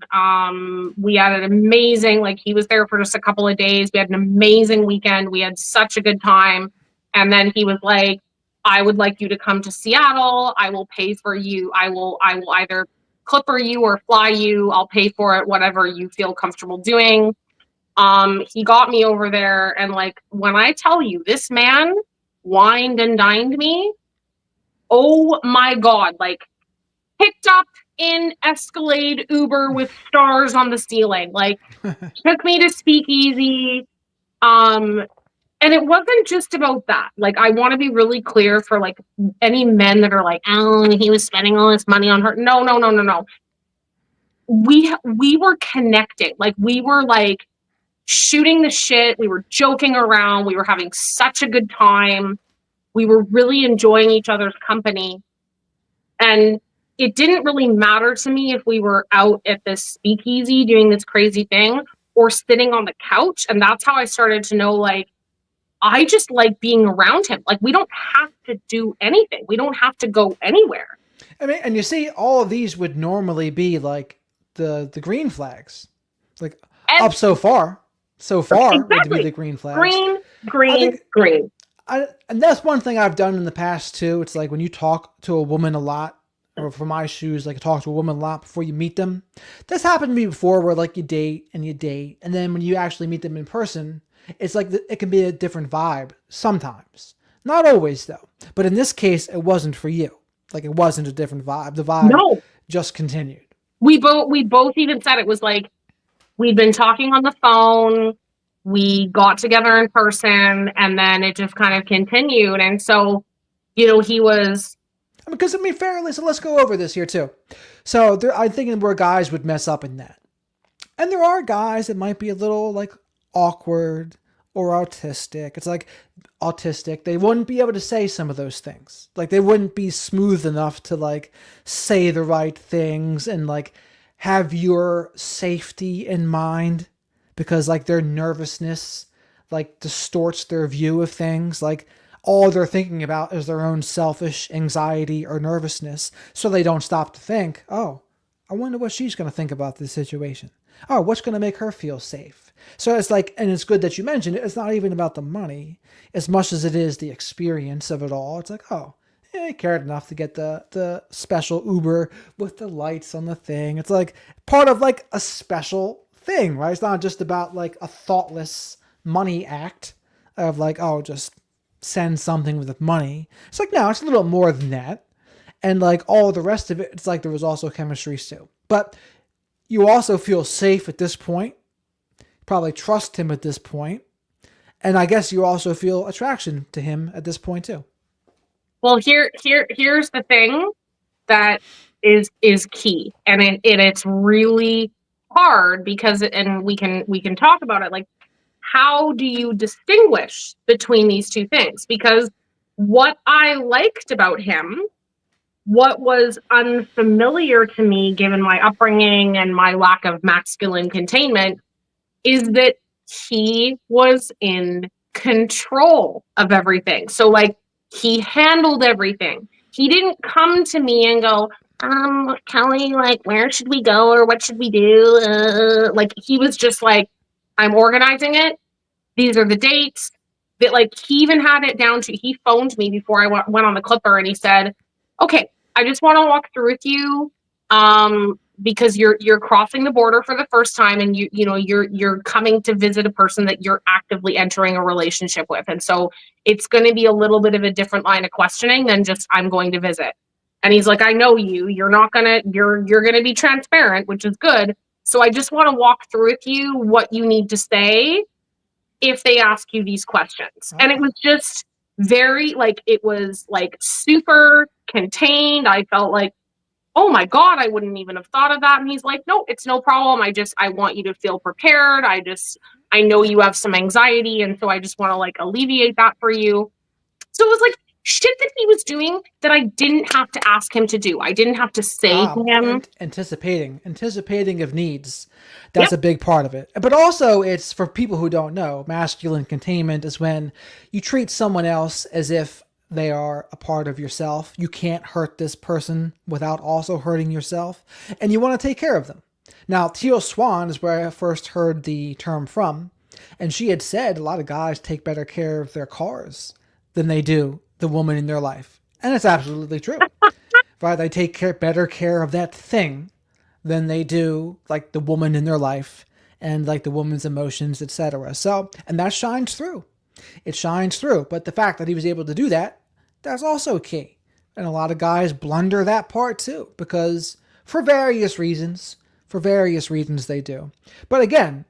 We had an amazing, like he was there for just a couple of days. We had an amazing weekend. We had such a good time. And then he was like, I would like you to come to Seattle. I will pay for you. I will either clipper you or fly you. I'll pay for it, whatever you feel comfortable doing. He got me over there, and like when I tell you this man wined and dined me, oh my God, like picked up in Escalade Uber with stars on the ceiling, like took me to Speakeasy. And it wasn't just about that. Like, I want to be really clear for like any men that are like, oh, he was spending all this money on her. No, no, no, no, no. We were connecting. Like, we were like shooting the shit. We were joking around. We were having such a good time. We were really enjoying each other's company. And it didn't really matter to me if we were out at this speakeasy doing this crazy thing or sitting on the couch. And that's how I started to know, like, I just like being around him. Like, we don't have to do anything. We don't have to go anywhere. I mean, and you see, all of these would normally be like the green flags, like And up so far would exactly. be the green flags. Green. And that's one thing I've done in the past too. It's like when you talk to a woman a lot, or for my shoes, like talk to a woman a lot before you meet them. This happened to me before, where like you date, and then when you actually meet them in person, it's like it can be a different vibe sometimes. Not always though. But in this case, it wasn't for you. Like, it wasn't a different vibe. The vibe just continued. We both even said it was like we'd been talking on the phone, we got together in person, and then it just kind of continued. And so, he was. Because, I mean, fairly, so let's go over this here too. So I'm thinking where guys would mess up in that. And there are guys that might be a little like awkward or autistic. It's like autistic. They wouldn't be able to say some of those things. Like, they wouldn't be smooth enough to like say the right things and like have your safety in mind, because like their nervousness like distorts their view of things. Like, all they're thinking about is their own selfish anxiety or nervousness. So they don't stop to think, oh, I wonder what she's going to think about this situation. Oh, what's going to make her feel safe? So it's like, and it's good that you mentioned it. It's not even about the money as much as it is the experience of it all. It's like, oh, he cared enough to get the special Uber with the lights on the thing. It's like part of like a special thing, right? It's not just about like a thoughtless money act of like, oh, just send something with money. It's like, no, it's a little more than that. And like all the rest of it, it's like there was also chemistry too. But you also feel safe at this point. Probably trust him at this point. And I guess you also feel attraction to him at this point too. Well, here's the thing that is key, and it's really hard because, and we can talk about it. Like, how do you distinguish between these two things? Because what I liked about him, what was unfamiliar to me given my upbringing and my lack of masculine containment, is that he was in control of everything. So like, he handled everything. He didn't come to me and go, Kelly, like, where should we go or what should we do? Like, he was just like, I'm organizing it. These are the dates. That, like, he even had it down to, he phoned me before I went on the clipper, and he said, okay, I just want to walk through with you. Because you're crossing the border for the first time, and you're coming to visit a person that you're actively entering a relationship with. And so it's going to be a little bit of a different line of questioning than just, I'm going to visit. And he's like, I know you're going to be transparent, which is good. So I just want to walk through with you what you need to say. if they ask you these questions. And it was just very like, it was like super contained. I felt like, oh my God, I wouldn't even have thought of that. And he's like, no, it's no problem. I want you to feel prepared. I know you have some anxiety. And so I just want to like alleviate that for you. So it was like shit that he was doing that I didn't have to ask him to do. I didn't have to say to him. Anticipating of needs. That's a big part of it. But also it's for people who don't know, masculine containment is when you treat someone else as if they are a part of yourself. You can't hurt this person without also hurting yourself. And you want to take care of them. Now, Teal Swan is where I first heard the term from. And she had said a lot of guys take better care of their cars than they do the woman in their life. And it's absolutely true. Right? They take better care of that thing than they do like the woman in their life and like the woman's emotions, etc. So, and that shines through. It shines through. But the fact that he was able to do that, that's also key. And a lot of guys blunder that part too, because for various reasons they do. But again,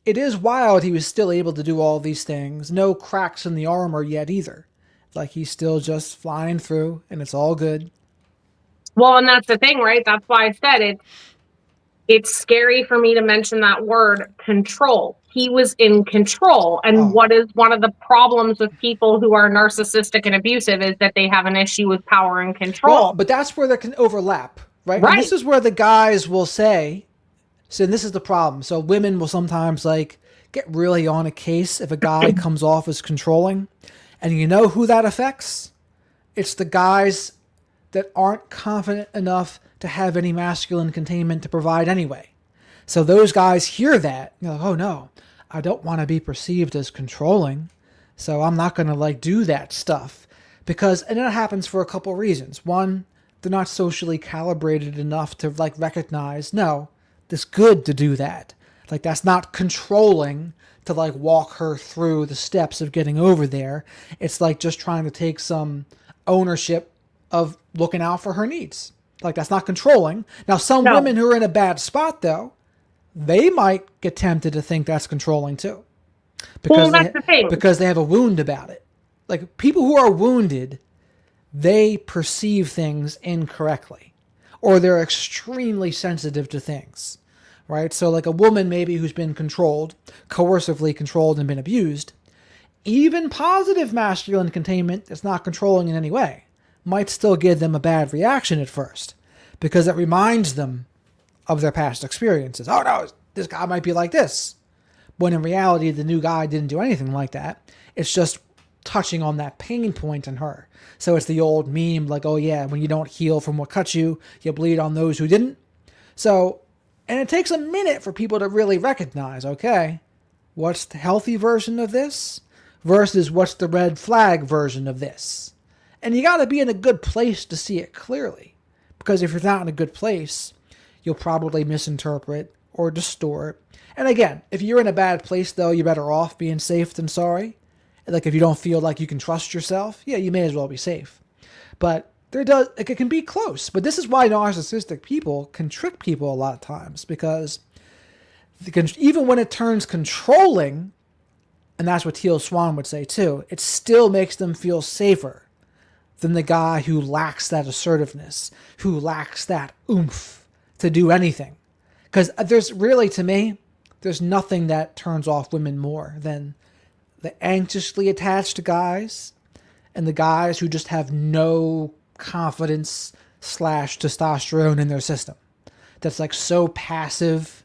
it is wild he was still able to do all these things. No cracks in the armor yet either. Like he's still just flying through and it's all good. Well, and that's the thing, right? That's why I said it's scary for me to mention that word control. He was in control. And what is one of the problems with people who are narcissistic and abusive is that they have an issue with power and control. Well, but that's where there can overlap, right? And this is where the guys will say, so this is the problem. So women will sometimes like get really on a case if a guy comes off as controlling. And you know who that affects? It's the guys that aren't confident enough to have any masculine containment to provide anyway. So those guys hear that. You're like, oh no, I don't want to be perceived as controlling. So I'm not going to like do that stuff. Because, and it happens for a couple reasons. One, they're not socially calibrated enough to like recognize, no, it's good to do that. Like that's not controlling to like walk her through the steps of getting over there. It's like just trying to take some ownership of looking out for her needs. Like that's not controlling. Now, some women who are in a bad spot though, they might get tempted to think that's controlling too. Because that's the thing. Because they have a wound about it. Like people who are wounded, they perceive things incorrectly. Or they're extremely sensitive to things. Right? So like a woman maybe who's been controlled, coercively controlled and been abused, even positive masculine containment that's not controlling in any way might still give them a bad reaction at first because it reminds them of their past experiences. Oh no, this guy might be like this. When in reality, the new guy didn't do anything like that. It's just touching on that pain point in her. So it's the old meme like, oh yeah, when you don't heal from what cut you, you bleed on those who didn't. So, and it takes a minute for people to really recognize, okay, what's the healthy version of this versus what's the red flag version of this? And you got to be in a good place to see it clearly. Because if you're not in a good place, you'll probably misinterpret or distort. And again, if you're in a bad place, though, you're better off being safe than sorry. Like if you don't feel like you can trust yourself, yeah, you may as well be safe. But it can be close. But this is why narcissistic people can trick people a lot of times. Because even when it turns controlling, and that's what Teal Swan would say too, it still makes them feel safer than the guy who lacks that assertiveness, who lacks that oomph to do anything. Because there's really, to me, there's nothing that turns off women more than the anxiously attached guys and the guys who just have no confidence / testosterone in their system. That's like so passive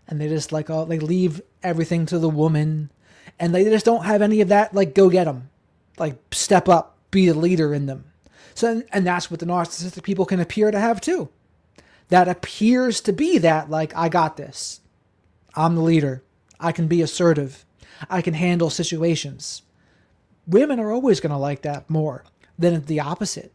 and they just like, oh, they leave everything to the woman and they just don't have any of that, like, go get them, like step up, be a leader in them. So, and that's what the narcissistic people can appear to have too. That appears to be that, like, I got this. I'm the leader. I can be assertive. I can handle situations. Women are always going to like that more than the opposite.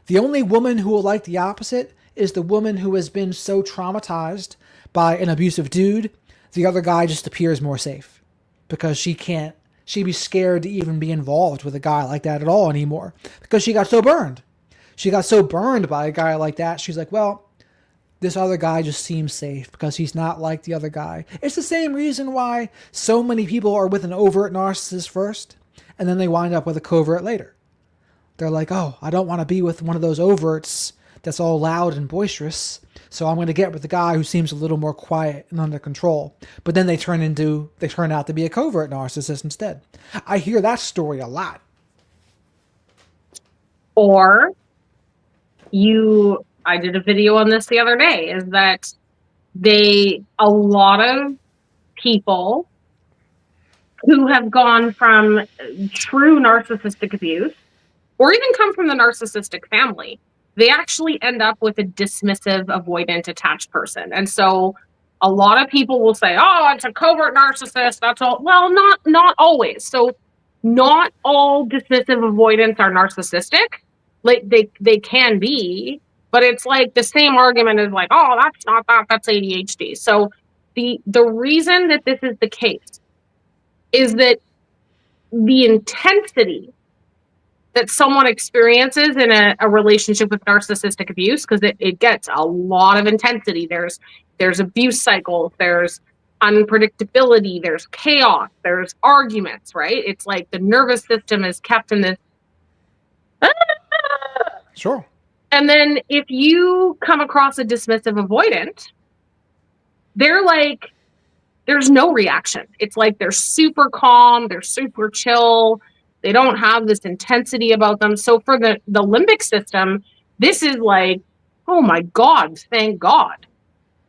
The only woman who will like the opposite is the woman who has been so traumatized by an abusive dude, the other guy just appears more safe because she'd be scared to even be involved with a guy like that at all anymore because she got so burned. She got so burned by a guy like that. She's like, well, this other guy just seems safe because he's not like the other guy. It's the same reason why so many people are with an overt narcissist first, and then they wind up with a covert later. They're like, oh, I don't want to be with one of those overts that's all loud and boisterous, so I'm going to get with the guy who seems a little more quiet and under control. But then they turn out to be a covert narcissist instead. I hear that story a lot. Or I did a video on this the other day, is that a lot of people who have gone from true narcissistic abuse, or even come from the narcissistic family, they actually end up with a dismissive, avoidant, attached person. And so a lot of people will say, oh, it's a covert narcissist, that's all. Well, not always. So not all dismissive avoidants are narcissistic. Like they can be, but it's like the same argument is like, oh, that's not that, that's ADHD. So the reason that this is the case is that the intensity that someone experiences in a relationship with narcissistic abuse, because it gets a lot of intensity. There's abuse cycles, there's unpredictability, there's chaos, there's arguments, right? It's like the nervous system is kept in this. Sure. And then if you come across a dismissive avoidant, they're like, there's no reaction. It's like they're super calm, they're super chill. They don't have this intensity about them. So for the limbic system, this is like, oh my God, thank God.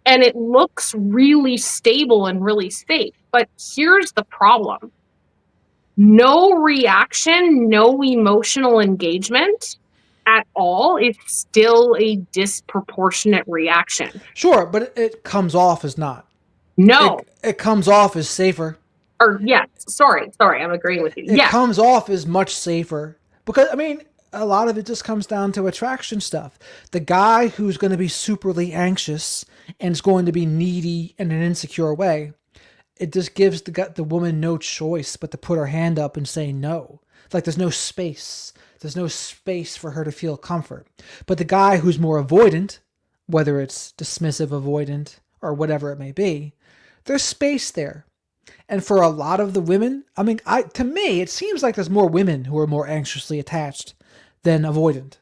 And it looks really stable and really safe. But here's the problem. No reaction, no emotional engagement at all is still a disproportionate reaction. Sure, but it comes off as not. No. It comes off as safer. Or yes, sorry, I'm agreeing with you. It comes off as much safer because, I mean, a lot of it just comes down to attraction stuff. The guy who's going to be superly anxious and is going to be needy in an insecure way, it just gives the woman no choice but to put her hand up and say no. It's like there's no space. There's no space for her to feel comfort. But the guy who's more avoidant, whether it's dismissive avoidant or whatever it may be, there's space there. And for a lot of the women, I mean, to me, it seems like there's more women who are more anxiously attached than avoidant.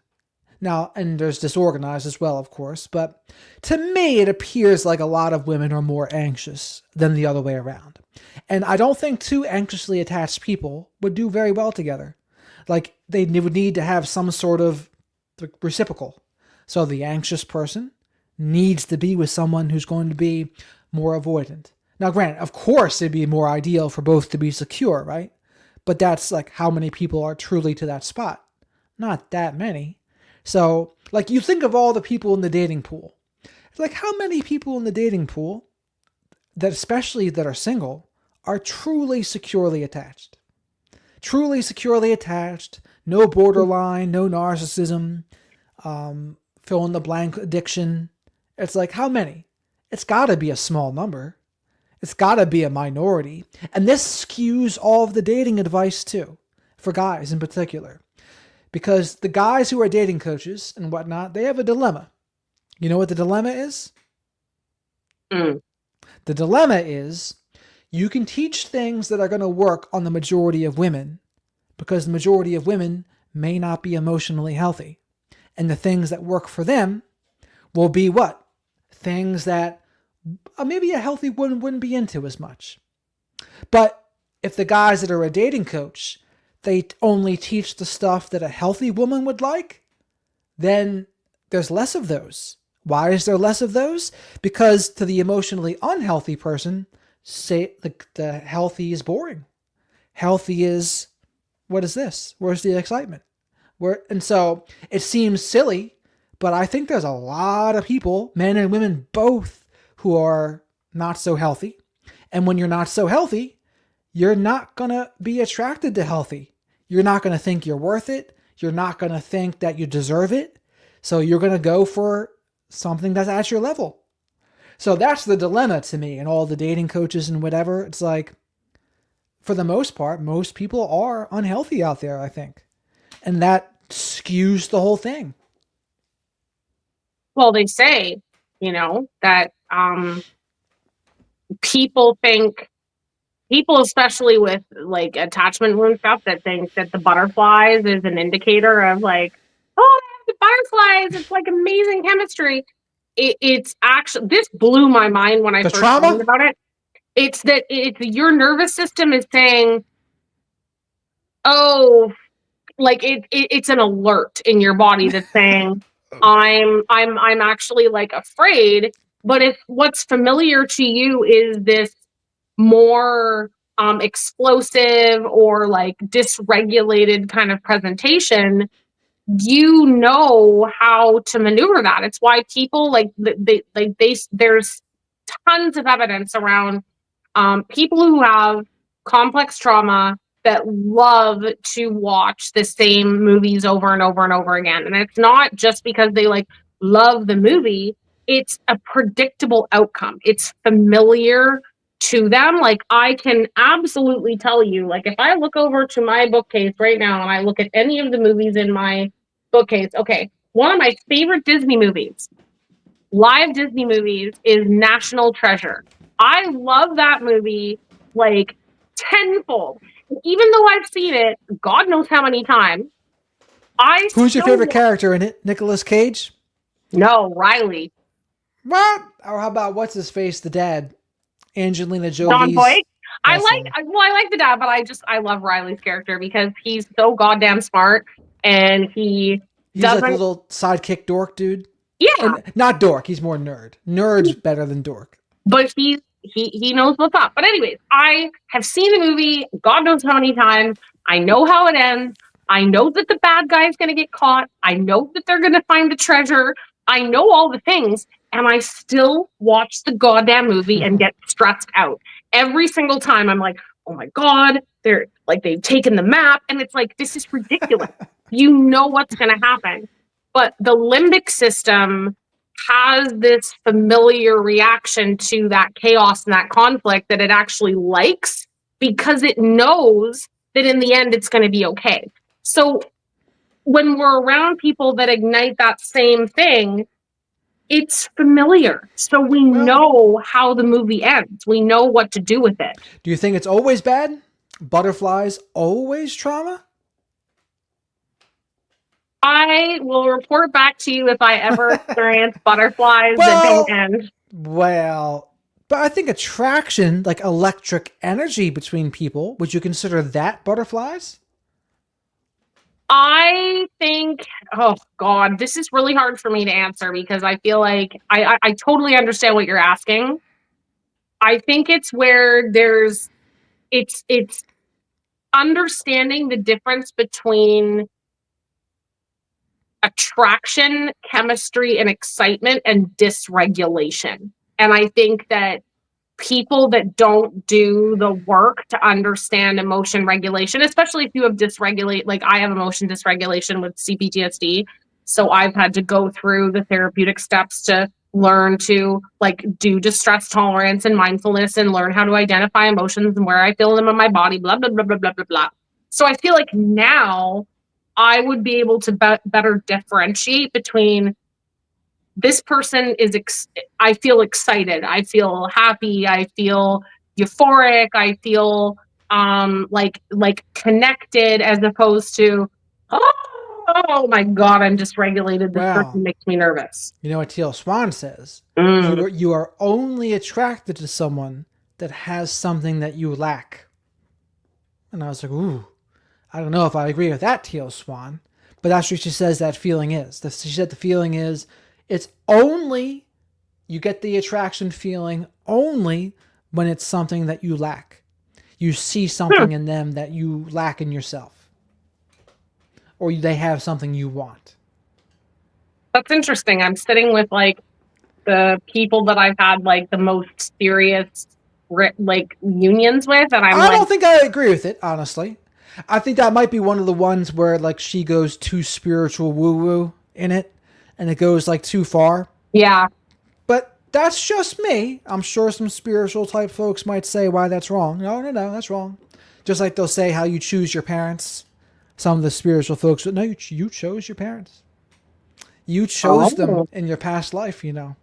Now, and there's disorganized as well, of course, but to me, it appears like a lot of women are more anxious than the other way around. And I don't think two anxiously attached people would do very well together. Like, they would need to have some sort of reciprocal. So the anxious person needs to be with someone who's going to be more avoidant. Now, granted, of course, it'd be more ideal for both to be secure, right? But that's like how many people are truly to that spot. Not that many. So, like, you think of all the people in the dating pool. It's like, how many people in the dating pool, that especially that are single, are truly securely attached? Truly securely attached, no borderline, no narcissism, fill in the blank addiction. It's like, how many? It's got to be a small number. It's got to be a minority. And this skews all of the dating advice too, for guys in particular. Because the guys who are dating coaches and whatnot, they have a dilemma. You know what the dilemma is? The dilemma is you can teach things that are going to work on the majority of women because the majority of women may not be emotionally healthy. And the things that work for them will be what? Things that maybe a healthy woman wouldn't be into as much. But if the guys that are a dating coach, they only teach the stuff that a healthy woman would like, then there's less of those. Why is there less of those? Because to the emotionally unhealthy person, say the healthy is boring. Healthy is, what is this? Where's the excitement? And so it seems silly, but I think there's a lot of people, men and women both, who are not so healthy. And when you're not so healthy, you're not going to be attracted to healthy. You're not going to think you're worth it. You're not going to think that you deserve it. So you're going to go for something that's at your level. So that's the dilemma to me and all the dating coaches and whatever. It's like, for the most part, most people are unhealthy out there, I think. And that skews the whole thing. Well, they say you know, that people think, people especially with like attachment wound stuff, that think that the butterflies is an indicator of like, oh, the butterflies, it's like amazing chemistry. It's actually, this blew my mind when I The first learned trauma? about it. It's that it's your nervous system is saying, oh, like it's an alert in your body that's saying, I'm actually like afraid. But if what's familiar to you is this more explosive or like dysregulated kind of presentation, you know how to maneuver that. It's why people like they there's tons of evidence around people who have complex trauma that love to watch the same movies over and over and over again. And it's not just because they like love the movie, it's a predictable outcome. It's familiar to them. Like I can absolutely tell you, like if I look over to my bookcase right now and I look at any of the movies in my bookcase, okay, one of my favorite Disney movies, live Disney movies, is National Treasure. I love that movie like tenfold. Even though I've seen it God knows how many times, I Who's your still favorite character in it? Nicolas Cage? know Riley. What? Or how about what's his face, the dad? Angelina Don Jolie's. Boyd. I Awesome. like the dad, but I love Riley's character because he's so goddamn smart and He's doesn't, like a little sidekick dork dude. yeah, Or, not dork. He's more nerd. Nerd's better than dork. but he knows what's up. But anyways, I have seen the movie God knows how many times. I know how it ends. I know that the bad guy's going to get caught. I know that they're going to find the treasure. I know all the things, and I still watch the goddamn movie and get stressed out. Every single time I'm like, oh my God, they're like, they've taken the map, and it's like, this is ridiculous. You know what's going to happen. But the limbic system has this familiar reaction to that chaos and that conflict that it actually likes because it knows that in the end it's going to be okay. So when we're around people that ignite that same thing, it's familiar. So we know how the movie ends. We know what to do with it. Do you think it's always bad? Butterflies always trauma? I will report back to you if I ever experience butterflies that don't end. Well, but I think attraction, like electric energy between people, would you consider that butterflies? I think, oh God, this is really hard for me to answer because I feel like I totally understand what you're asking. I think it's where it's understanding the difference between attraction, chemistry, and excitement and dysregulation. And I think that people that don't do the work to understand emotion regulation, especially if you have dysregulate, like I have emotion dysregulation with CPTSD. So I've had to go through the therapeutic steps to learn to like do distress tolerance and mindfulness and learn how to identify emotions and where I feel them in my body, blah, blah, blah, blah, blah, blah, blah. So I feel like now I would be able to better differentiate between this person is, I feel excited, I feel happy, I feel euphoric, I feel like connected, as opposed to, oh my God, I'm dysregulated. This person makes me nervous. You know what Teal Swan says? You are only attracted to someone that has something that you lack. And I was like, ooh, I don't know if I agree with that, Teal Swan. But that's what she says that feeling is. She said the feeling is, it's only, you get the attraction feeling only when it's something that you lack. You see something in them that you lack in yourself. Or they have something you want. That's interesting. I'm sitting with like the people that I've had like the most serious like unions with, and I don't think I agree with it, honestly. I think that might be one of the ones where like she goes too spiritual woo-woo in it, and it goes like too far. Yeah. But that's just me. I'm sure some spiritual type folks might say why that's wrong. No, that's wrong. Just like they'll say how you choose your parents. Some of the spiritual folks, no, you chose your parents. You chose them in your past life, you know.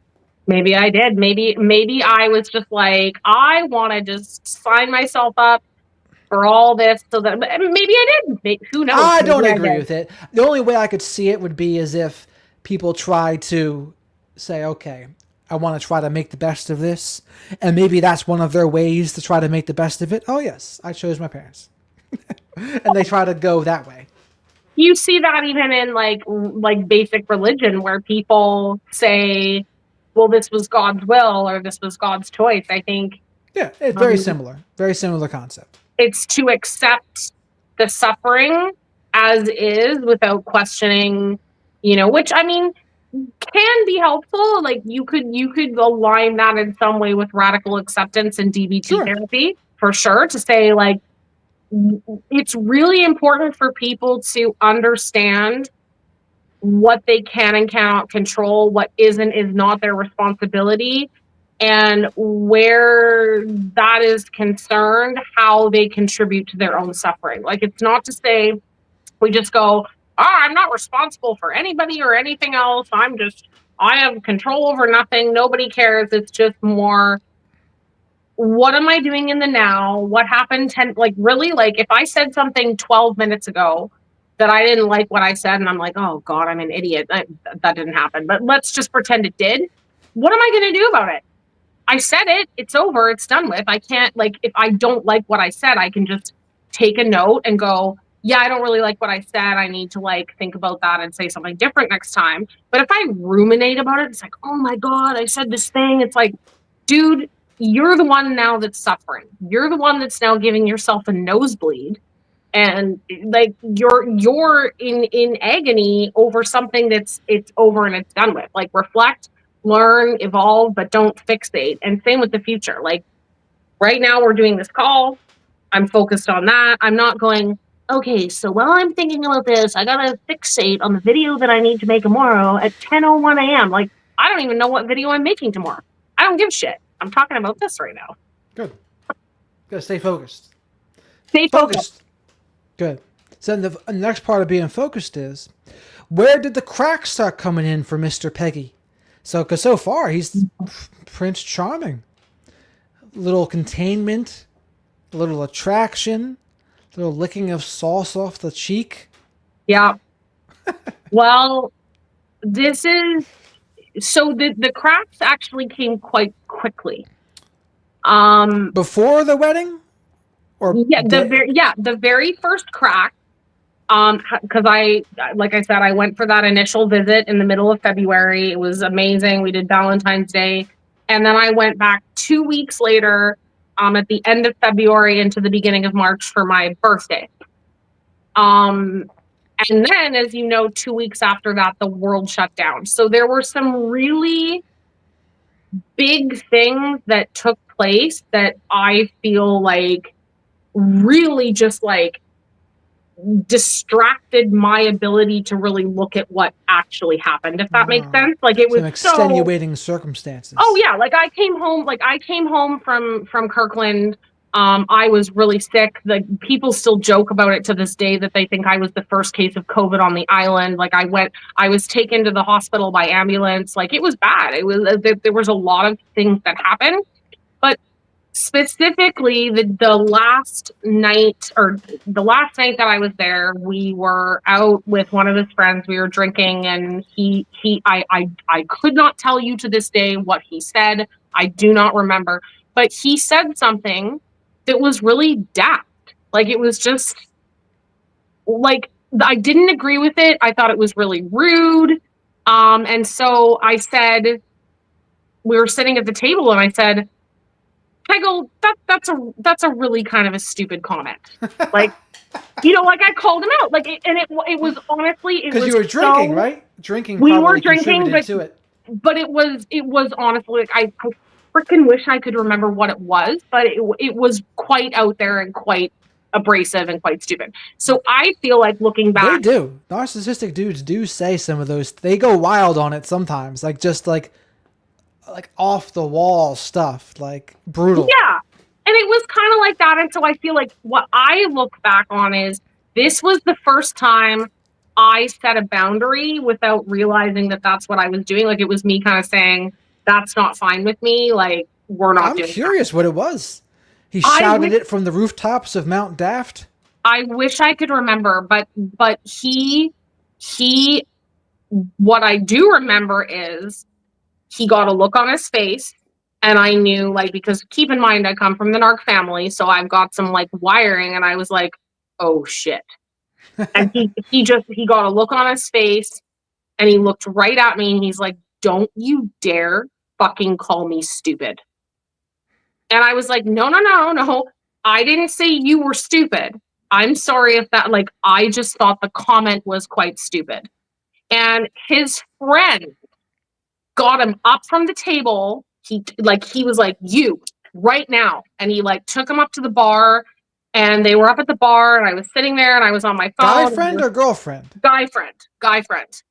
Maybe I did. Maybe I was just like, I want to just sign myself up for all this, so that maybe I did. Who knows? I Maybe don't I agree did. with it. The only way I could see it would be as if people try to say, okay, I want to try to make the best of this. And maybe that's one of their ways to try to make the best of it. Oh, yes, I chose my parents. And they try to go that way. You see that even in like basic religion, where people say, well, this was God's will or this was God's choice. I think Yeah, it's very um, similar. Very similar concept. it's to accept the suffering as is without questioning, which I mean can be helpful. Like you could align that in some way with radical acceptance and DBT Sure. therapy for sure, to say like it's really important for people to understand what they can and cannot control, what is not their responsibility, and where that is concerned, how they contribute to their own suffering. Like, it's not to say we just go, I'm not responsible for anybody or anything else. I have control over nothing. Nobody cares. It's just more, what am I doing in the now? What happened really, like if I said something 12 minutes ago that I didn't like what I said, and I'm like, oh God, I'm an idiot. That didn't happen. But let's just pretend it did. What am I going to do about it? I said it. It's over. It's done with. I can't, like, if I don't like what I said, I can just take a note and go, yeah, I don't really like what I said. I need to think about that and say something different next time. But if I ruminate about it, it's like, oh my God, I said this thing. It's like, dude, you're the one now that's suffering. You're the one that's now giving yourself a nosebleed. And like you're in agony over something it's over and it's done with. Like, reflect, learn, evolve, but don't fixate. And same with the future. Like, right now we're doing this call. I'm focused on that. I'm not going, okay, so while I'm thinking about this, I gotta fixate on the video that I need to make tomorrow at 10:01 a.m. Like, I don't even know what video I'm making tomorrow. I don't give a shit. I'm talking about this right now. Good. Gotta stay focused. Stay focused. Good. So then the next part of being focused is, where did the cracks start coming in for Mr. Peggy? So, because so far he's Prince Charming. Little containment, a little attraction, a little licking of sauce off the cheek. Yeah. Well, this is so the cracks actually came quite quickly. Before the wedding, or the very first crack. Because like I said, I went for that initial visit in the middle of February. It was amazing. We did Valentine's Day, and then I went back 2 weeks later, at the end of February into the beginning of March for my birthday. And then, as you know, 2 weeks after that, the world shut down. So there were some really big things that took place that I feel like really just distracted my ability to really look at what actually happened, if that makes sense. Like, it was some extenuating circumstances. Oh yeah, I came home from Kirkland. I was really sick. Like, people still joke about it to this day, that they think I was the first case of COVID on the island. Like, I was taken to the hospital by ambulance. Like, it was bad. There was a lot of things that happened. But specifically, the last night that I was there, we were out with one of his friends. We were drinking, and I could not tell you to this day what he said. I do not remember, but he said something that was really daft. Like, it was just like, I didn't agree with it. I thought it was really rude. And so I said, we were sitting at the table, and I said, Peggle, that's a really kind of a stupid comment. Like, I called him out. Like, it was honestly, because you were drinking, right? Drinking. We were drinking, but it was honestly, like, I freaking wish I could remember what it was, but it was quite out there and quite abrasive and quite stupid. So I feel like, looking back, they do. Narcissistic dudes do say some of those. They go wild on it sometimes, like off the wall stuff, like brutal. Yeah. And it was kind of like that. And so I feel like what I look back on is, this was the first time I set a boundary without realizing that that's what I was doing. Like, it was me kind of saying, that's not fine with me. Like, we're not I'm doing that. curious what it was. He I shouted wish, it from the rooftops of Mount Daft. I wish I could remember, but he, what I do remember is he got a look on his face, and I knew, like, because keep in mind, I come from the narc family, so I've got some like wiring, and I was like, oh shit. And he got a look on his face, and he looked right at me, and he's like, don't you dare fucking call me stupid. And I was like, no, no, no, no. I didn't say you were stupid. I'm sorry if that, like, I just thought the comment was quite stupid. And his friend got him up from the table. He was like, you, right now. And he like took him up to the bar, and they were up at the bar, and I was sitting there, and I was on my phone. Guy friend or girlfriend? Guy friend.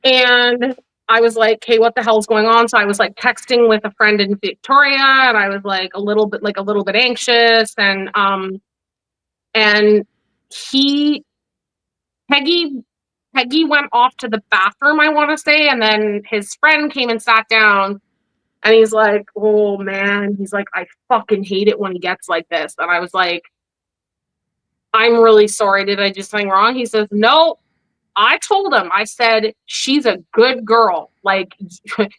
And I was like, hey, what the hell's going on? So I was like texting with a friend in Victoria, and I was like a little bit anxious. And he, Peggy went off to the bathroom, I want to say, and then his friend came and sat down, and he's like, oh man, he's like, I fucking hate it when he gets like this. And I was like, I'm really sorry. Did I do something wrong? He says, no. I told him, I said, she's a good girl. Like,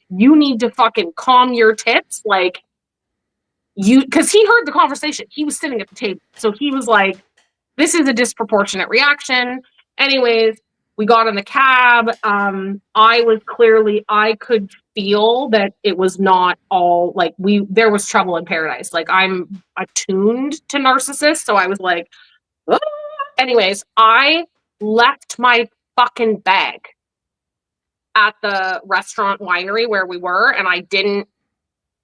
you need to fucking calm your tits. Like, because he heard the conversation. He was sitting at the table. So he was like, this is a disproportionate reaction. Anyways, we got in the cab. I could feel that it was not all like there was trouble in paradise. Like, I'm attuned to narcissists. So I was like, ah. Anyways, I left my fucking bag at the restaurant winery where we were, and I didn't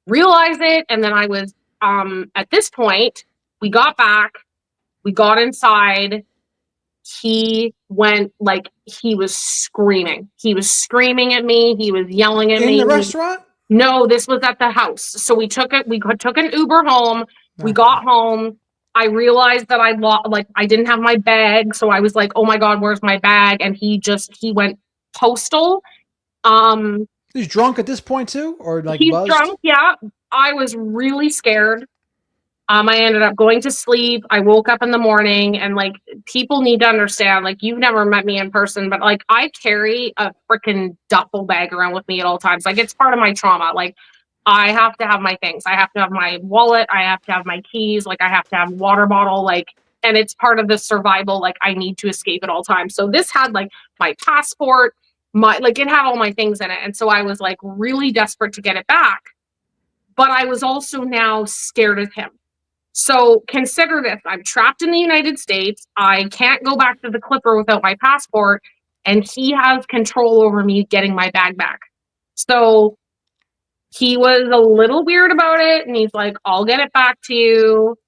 realize it. And then I was at this point, we got back, we got inside. He went like, he was screaming at me, he was yelling at me In the restaurant? No, this was at the house. So we took an Uber home. We got home. I realized that I didn't have my bag. So I was like, oh my God, where's my bag? And he went postal. He's drunk at this point too? Or like He's buzzed? drunk, yeah. I was really scared. I ended up going to sleep. I woke up in the morning, and like, people need to understand, like, you've never met me in person, but like, I carry a freaking duffel bag around with me at all times. Like, it's part of my trauma. Like, I have to have my things. I have to have my wallet. I have to have my keys. Like, I have to have a water bottle. Like, and it's part of the survival. Like, I need to escape at all times. So this had like my passport, it had all my things in it. And so I was like really desperate to get it back, but I was also now scared of him. So consider this, I'm trapped in the United States. I can't go back to the Clipper without my passport, and he has control over me getting my bag back. So he was a little weird about it, and he's like, I'll get it back to you.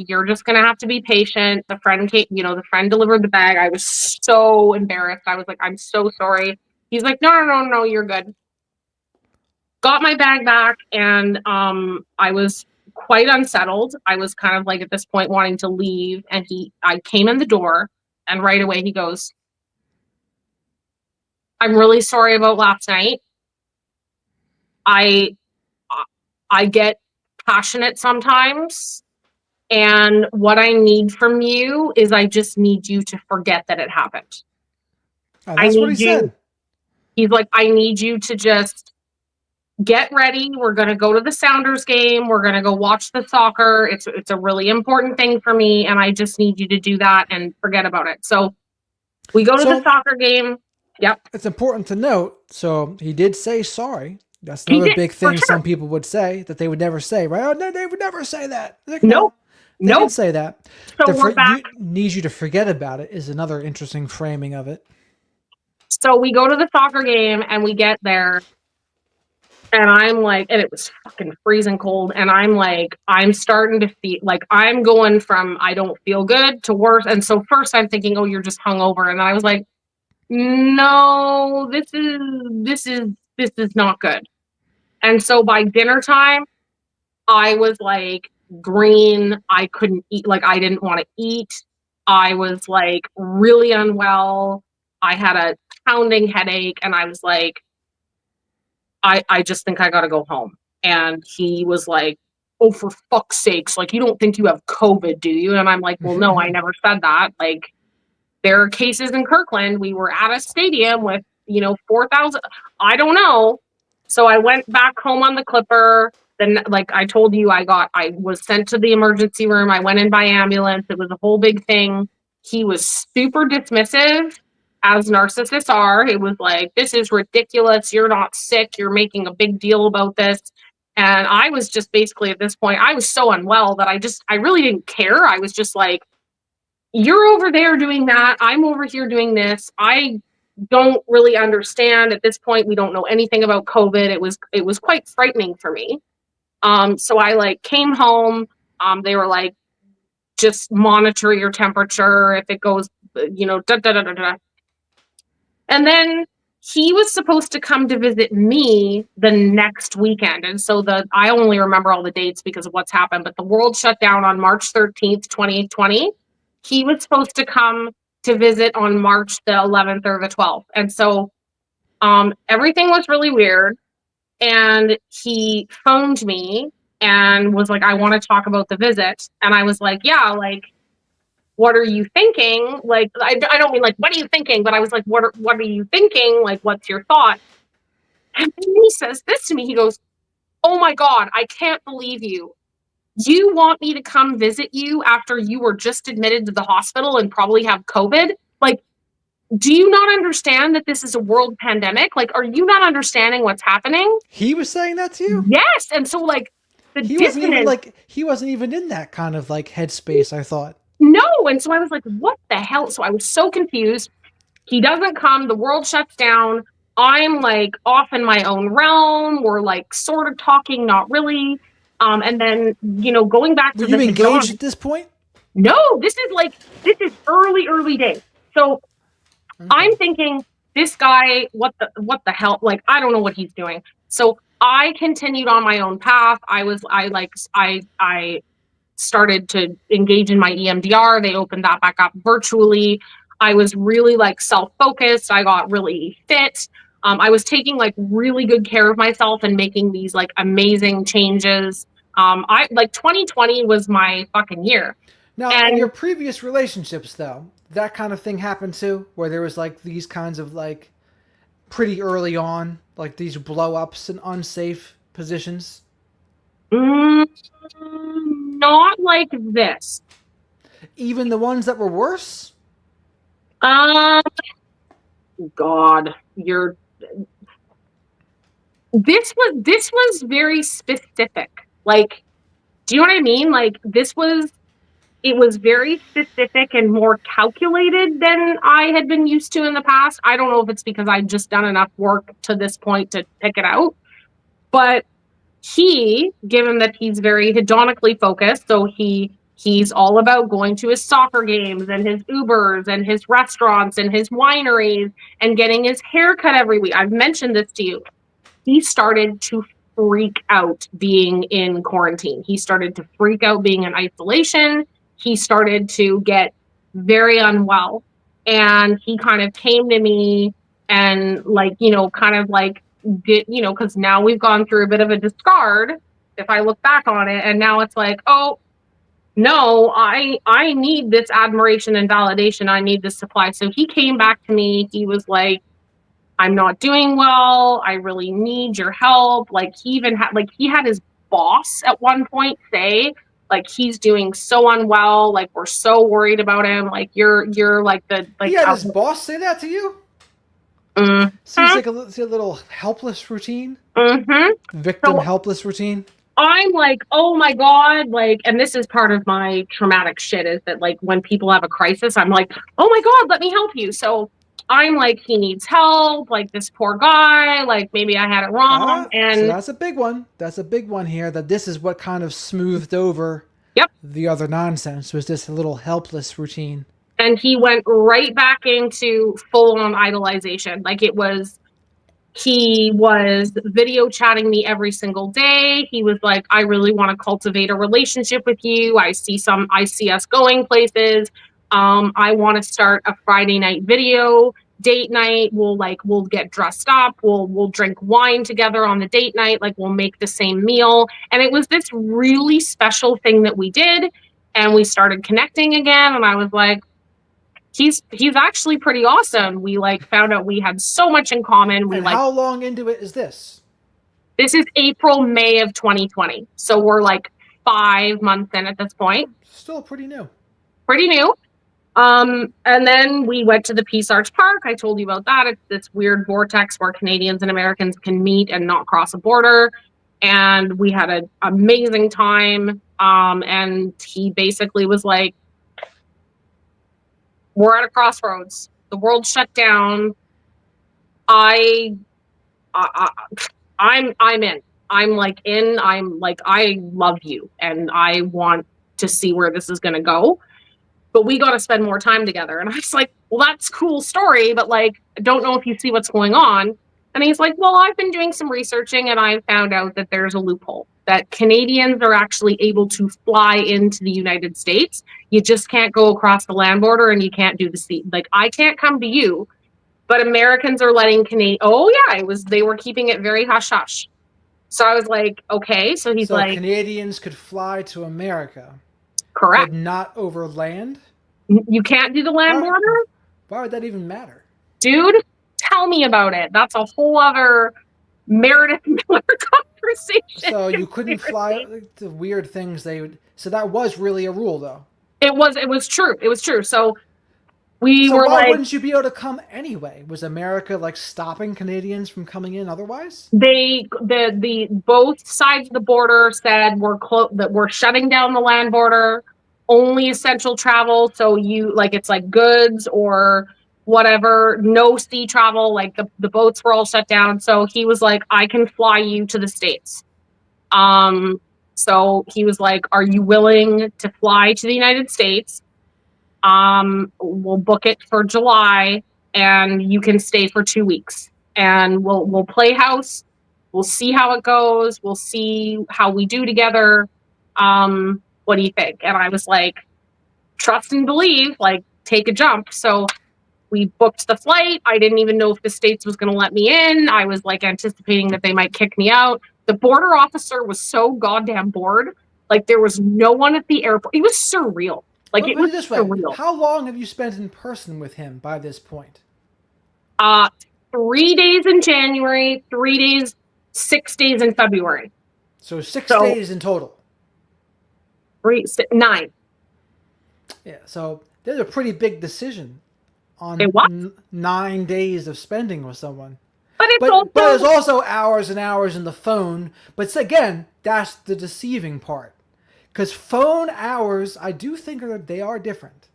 You're just going to have to be patient. The friend came, the friend delivered the bag. I was so embarrassed. I was like, I'm so sorry. He's like, no, you're good. Got my bag back, and I was quite unsettled. I was kind of like at this point wanting to leave, and I came in the door, and right away he goes, I'm really sorry about last night. I get passionate sometimes, and what I need from you is I just need you to forget that it happened. Oh, that's what he said. He's like, I need you to just get ready. We're going to go to the Sounders game. We're going to go watch the soccer. It's a really important thing for me, and I just need you to do that and forget about it. So we go to the soccer game. Yep. It's important to note. So he did say sorry. That's another big thing some people would say that they would never say, right? Oh, no, they would never say that. Like, nope. They didn't say that. So we're back. Needs you to forget about it is another interesting framing of it. So we go to the soccer game, and we get there, and I'm like, and it was fucking freezing cold, and I'm like, I'm starting to feel like I'm going from I don't feel good to worse. And so first I'm thinking, oh, you're just hungover, and then I was like, no, this is not good. And so by dinner time, I was like green. I couldn't eat. Like, I didn't want to eat. I was like really unwell. I had a pounding headache, and I was like, I just think I got to go home. And he was like, oh, for fuck's sakes, like, you don't think you have COVID, do you? And I'm like, well, no, I never said that. Like, there are cases in Kirkland. We were at a stadium with, 4,000. I don't know. So I went back home on the Clipper. Then, like I told you, I was sent to the emergency room. I went in by ambulance. It was a whole big thing. He was super dismissive, as narcissists are. It was like, this is ridiculous. You're not sick. You're making a big deal about this. And I was just basically at this point, I was so unwell that I really didn't care. I was just like, you're over there doing that. I'm over here doing this. I don't really understand at this point. We don't know anything about COVID. It was quite frightening for me. So I like came home. They were like, just monitor your temperature. If it goes, da, da, da, da, da. And then he was supposed to come to visit me the next weekend. And so I only remember all the dates because of what's happened, but the world shut down on March 13th, 2020. He was supposed to come to visit on March the 11th or the 12th. And so everything was really weird. And he phoned me and was like, I want to talk about the visit. And I was like, yeah, like, what are you thinking? Like, I don't mean like, what are you thinking? But I was like, what are you thinking? Like, what's your thought? And he says this to me. He goes, oh my God, I can't believe you. You want me to come visit you after you were just admitted to the hospital and probably have COVID? Like, do you not understand that this is a world pandemic? Like, are you not understanding what's happening? He was saying that to you? Yes. And so like he wasn't even in that kind of like headspace, I thought. No. And so I was like, what the hell? So I was so confused. He doesn't come. The world shuts down. I'm like off in my own realm. We're like sort of talking, not really. And then, going back to Were you engaged at this point? No, this is early days. So okay. I'm thinking this guy, what the hell? Like, I don't know what he's doing. So I continued on my own path. I started to engage in my EMDR. They opened that back up virtually. I was really like self-focused. I got really fit. I was taking like really good care of myself and making these like amazing changes. 2020 was my fucking year. Now, in your previous relationships, though, that kind of thing happened too, where there was like these kinds of like pretty early on, like these blow ups and unsafe positions. Not like this. Even the ones that were worse? God, this was very specific. Like, do you know what I mean? Like, it was very specific and more calculated than I had been used to in the past. I don't know if it's because I'd just done enough work to this point to pick it out. But given that he's very hedonically focused, so he's all about going to his soccer games and his Ubers and his restaurants and his wineries and getting his hair cut every week. I've mentioned this to you. He started to freak out being in quarantine. He started to freak out being in isolation. He started to get very unwell. And he kind of came to me and like, kind of like, because now we've gone through a bit of a discard, if I look back on it. And now it's like, oh, no, I need this admiration and validation. I need this supply. So he came back to me. He was like, I'm not doing well. I really need your help. Like he had his boss at one point say, like, he's doing so unwell. Like, we're so worried about him. Like, you're like the, like, he had his boss say that to you? Seems like a little helpless routine. Victim helpless routine. I'm like, oh my God, like, and this is part of my traumatic shit is that like when people have a crisis, I'm like, oh my God, let me help you. So I'm like, he needs help, like this poor guy, like maybe I had it wrong. And so that's a big one. That's a big one here, that this is what kind of smoothed over the other nonsense, was this little helpless routine. And he went right back into full-on idolization. Like he was video chatting me every single day. He was like, I really want to cultivate a relationship with you. I see us going places. I want to start a Friday night video date night. We'll get dressed up. We'll drink wine together on the date night. Like, we'll make the same meal. And it was this really special thing that we did. And we started connecting again. And I was like, he's actually pretty awesome. We like found out we had so much in common. And how long into it is this? This is April, May of 2020. So we're like 5 months in at this point. Still pretty new. Pretty new. And then we went to the Peace Arch Park. I told you about that. It's this weird vortex where Canadians and Americans can meet and not cross a border. And we had an amazing time. And he basically was like, we're at a crossroads. The world shut down. I'm in. I'm like in. I'm like, I love you, and I want to see where this is going to go. But we got to spend more time together. And I was like, well, that's a cool story, but like, I don't know if you see what's going on. And he's like, well, I've been doing some researching, and I found out that there's a loophole, that Canadians are actually able to fly into the United States. You just can't go across the land border, and you can't do the sea. Like, I can't come to you, but Americans are letting Canadian. Oh yeah, they were keeping it very hush hush. So I was like, okay. So he's like, Canadians could fly to America. Correct. But not over land? You can't do the land border? Why would that even matter? Dude, tell me about it. That's a whole other Meredith Miller conversation. So you couldn't fly the weird things they would. So that was really a rule, though. It was true. It was true. So why wouldn't you be able to come anyway? Was America like stopping Canadians from coming in otherwise? The both sides of the border said that we're shutting down the land border, only essential travel. So it's like goods or whatever, no sea travel. Like the boats were all shut down. So he was like, I can fly you to the States. So he was like, are you willing to fly to the United States? We'll book it for July, and you can stay for 2 weeks, and we'll play house. We'll see how it goes. We'll see how we do together. What do you think? And I was like, trust and believe, like, take a jump. So we booked the flight. I didn't even know if the States was going to let me in. I was like anticipating that they might kick me out. The border officer was so goddamn bored. Like, there was no one at the airport. It was surreal. Like, it was this way. surreal. How long have you spent in person with him by this point? 3 days in January, 6 days in February. So 6 days in total. 9. Yeah, so there's a pretty big decision on 9 days of spending with someone. But there's also hours and hours in the phone. But again, that's the deceiving part. Because phone hours, I do think they are different.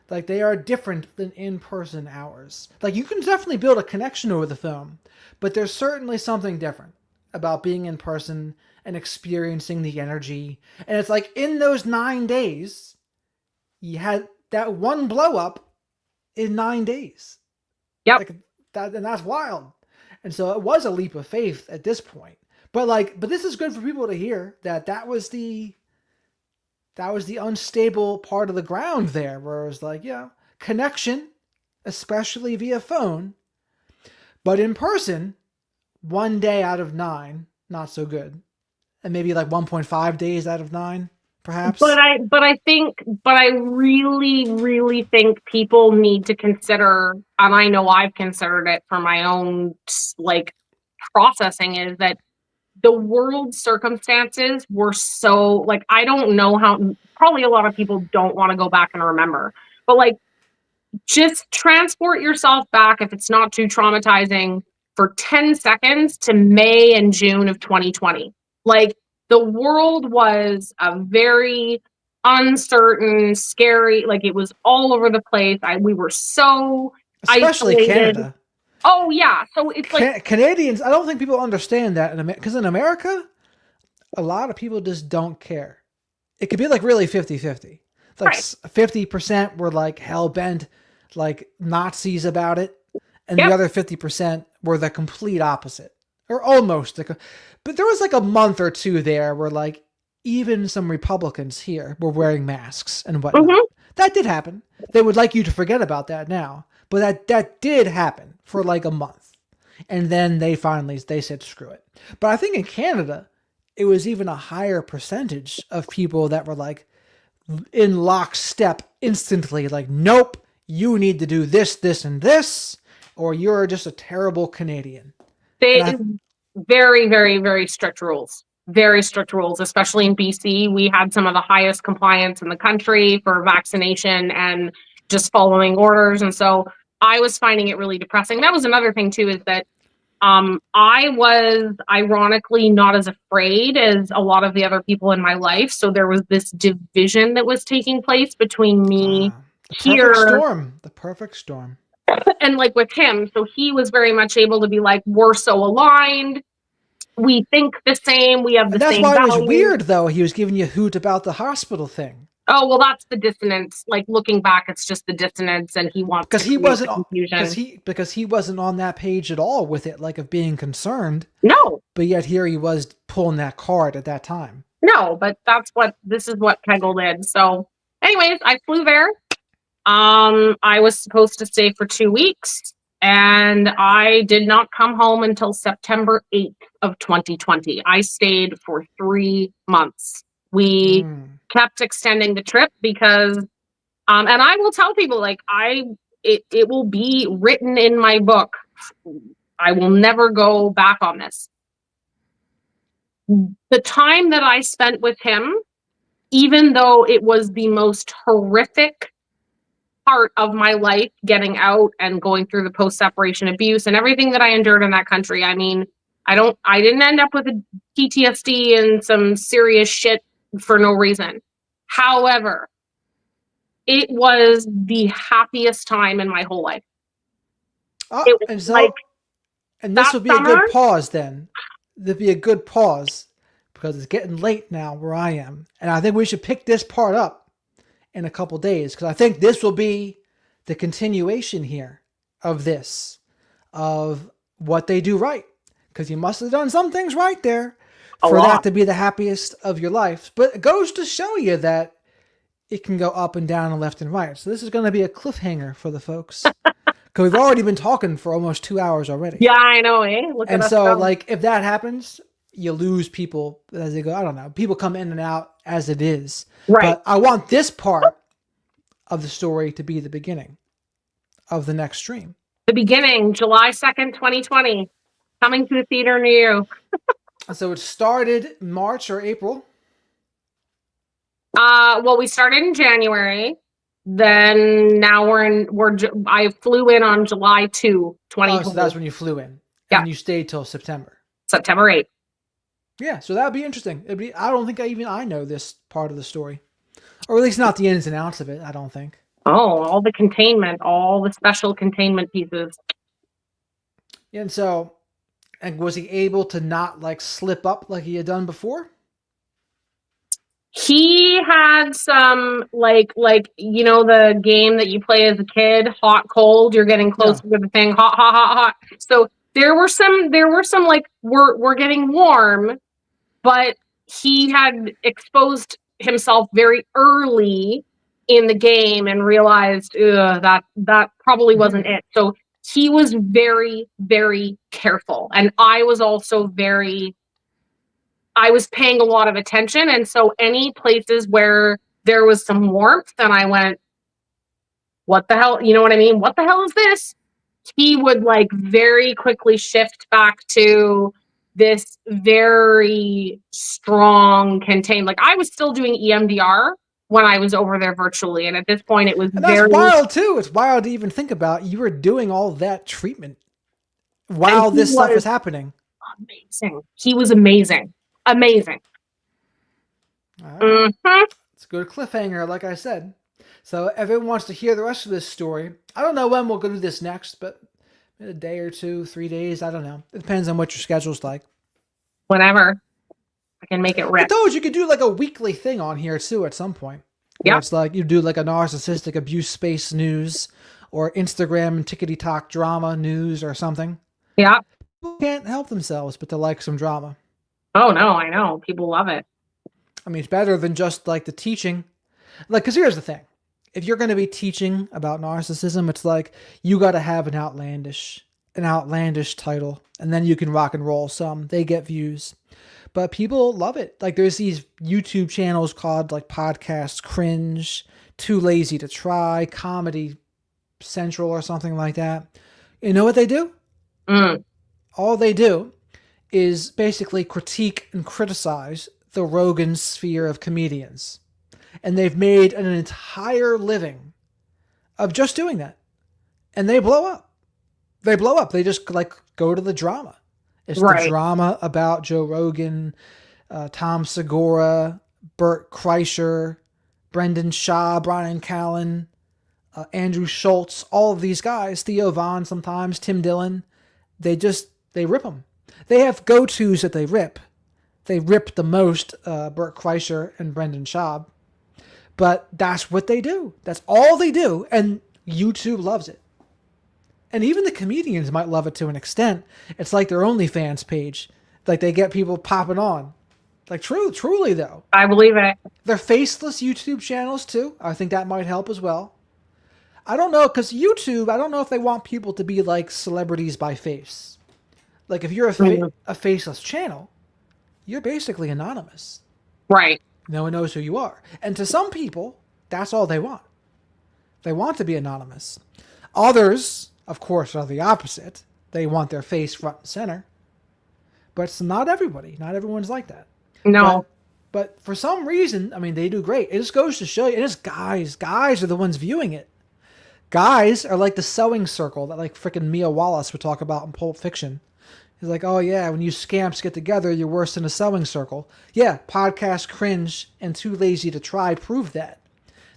Like, they are different than in-person hours. Like, you can definitely build a connection over the phone, but there's certainly something different about being in person and experiencing the energy. And it's like, in those 9 days, you had that one blow-up in 9 days. Yep. Like, and that's wild. And so it was a leap of faith at this point. But this is good for people to hear that was the unstable part of the ground there, where it was like, yeah, connection, especially via phone, but in person, 1 day out of 9, not so good. And maybe like 1.5 days out of 9, perhaps. But I really, really think people need to consider, and I know I've considered it for my own, like, processing, is that the world circumstances were so, like, I don't know how, probably a lot of people don't want to go back and remember, but like, just transport yourself back, if it's not too traumatizing, for 10 seconds to May and June of 2020. Like, the world was a very uncertain, scary, like, it was all over the place. We were so especially isolated. Canada. Oh yeah, so it's like Canadians. I don't think people understand that because in America, a lot of people just don't care. It could be like really 50-50. Like 50% were like hell bent, like Nazis about it, and the other 50% were the complete opposite, or almost. But there was like a month or two there where like even some Republicans here were wearing masks and whatnot. Mm-hmm. That did happen. They would like you to forget about that now. But that did happen for like a month. And then they said, screw it. But I think in Canada, it was even a higher percentage of people that were like in lockstep instantly, like, nope, you need to do this, this, and this, or you're just a terrible Canadian. Very, very, very strict rules. Very strict rules, especially in BC. We had some of the highest compliance in the country for vaccination and just following orders. And so I was finding it really depressing. That was another thing too, is that I was ironically not as afraid as a lot of the other people in my life. So there was this division that was taking place between me the perfect storm. And like with him. So he was very much able to be like, we're so aligned. We think the same. We have the same values. That's why it was weird, though. He was giving you a hoot about the hospital thing. Oh, well, that's the dissonance. Like looking back, it's just the dissonance, and he wants because he wasn't because he wasn't on that page at all with it, like of being concerned. No, but yet here he was pulling that card at that time. No, but this is what Kegel did. So, anyways, I flew there. I was supposed to stay for 2 weeks, and I did not come home until September 8th of 2020. I stayed for 3 months. We kept extending the trip because, and I will tell people, like, it will be written in my book. I will never go back on this. The time that I spent with him, even though it was the most horrific part of my life, getting out and going through the post-separation abuse and everything that I endured in that country. I mean, I didn't end up with a PTSD and some serious shit for no reason. However, it was the happiest time in my whole life. And this would be a good pause then. There'd be a good pause because it's getting late now where I am. And I think we should pick this part up in a couple days because I think this will be the continuation here of this, of what they do right. Because you must have done some things right there for that to be the happiest of your life. But it goes to show you that it can go up and down and left and right. So this is going to be a cliffhanger for the folks. Because we've already been talking for almost 2 hours already. Yeah, I know, eh? And so, like, if that happens, you lose people as they go. I don't know. People come in and out as it is. Right. But I want this part of the story to be the beginning of the next stream. The beginning, July 2nd, 2020. Coming to the theater near you. So it started March or April? Well, we started in January. Then now I flew in on July 2, 2020. Oh, so that's when you flew in. Yeah. And you stayed till September. September 8th. Yeah, so that would be interesting. I don't think I know this part of the story. Or at least not the ins and outs of it, I don't think. Oh, all the containment, all the special containment pieces. And so, and was he able to not like slip up like he had done before? He had some like you know the game that you play as a kid, hot, cold. You're getting closer to the thing, hot, hot, hot, hot. So there were some like we're getting warm, but he had exposed himself very early in the game and realized that probably wasn't it. So he was very, very careful, and I was also I was paying a lot of attention. And so any places where there was some warmth and I went, what the hell? You know what I mean? What the hell is this? He would like very quickly shift back to this very strong contained. Like I was still doing EMDR when I was over there virtually. And at this point it was that's wild too. It's wild to even think about. You were doing all that treatment while this stuff was happening. Amazing. He was amazing. Amazing. Right. It's a good cliffhanger, like I said. So everyone wants to hear the rest of this story. I don't know when we'll go do this next, but in a day or 2, 3 days, I don't know. It depends on what your schedule's like. Whenever. I can make it rip. I told you could do like a weekly thing on here too at some point. Yeah. It's like you do like a narcissistic abuse space news or Instagram and tickety-tock drama news or something. Yeah. People can't help themselves but to like some drama. Oh, no, I know. People love it. I mean, it's better than just like the teaching. Like, because here's the thing. if you're going to be teaching about narcissism, it's like you got to have an outlandish title, and then you can rock and roll some. They get views, but people love it. Like there's these YouTube channels called like Podcast Cringe, Too Lazy to Try, Comedy Central, or something like that. You know what they do? All they do is basically critique and criticize the Rogan sphere of comedians. And they've made an entire living of just doing that. And they blow up. They blow up. They just like go to the drama. It's the drama about Joe Rogan, Tom Segura, Bert Kreischer, Brendan Shaw, Brian Callen, Andrew Schultz, all of these guys, Theo Von sometimes, Tim Dillon. They rip them. They have go-tos that they rip. They rip the most Bert Kreischer and Brendan Schaub. But that's what they do. That's all they do. And YouTube loves it. And even the comedians might love it to an extent. It's like their OnlyFans page. Like they get people popping on. Like truly though. I believe it. They're faceless YouTube channels too. I think that might help as well. I don't know, because YouTube, I don't know if they want people to be like celebrities by face. Like if you're a faceless channel, you're basically anonymous. Right. No one knows who you are. And to some people, that's all they want. They want to be anonymous. Others, of course, are the opposite. They want their face front and center. But it's not everybody. Not everyone's like that. No. But for some reason, I mean, they do great. It just goes to show you. And it's guys. Guys are the ones viewing it. Guys are like the sewing circle that like freaking Mia Wallace would talk about in Pulp Fiction. He's like, oh yeah, when you scamps get together, you're worse than a sewing circle. Yeah, Podcast Cringe and Too Lazy to Try prove that.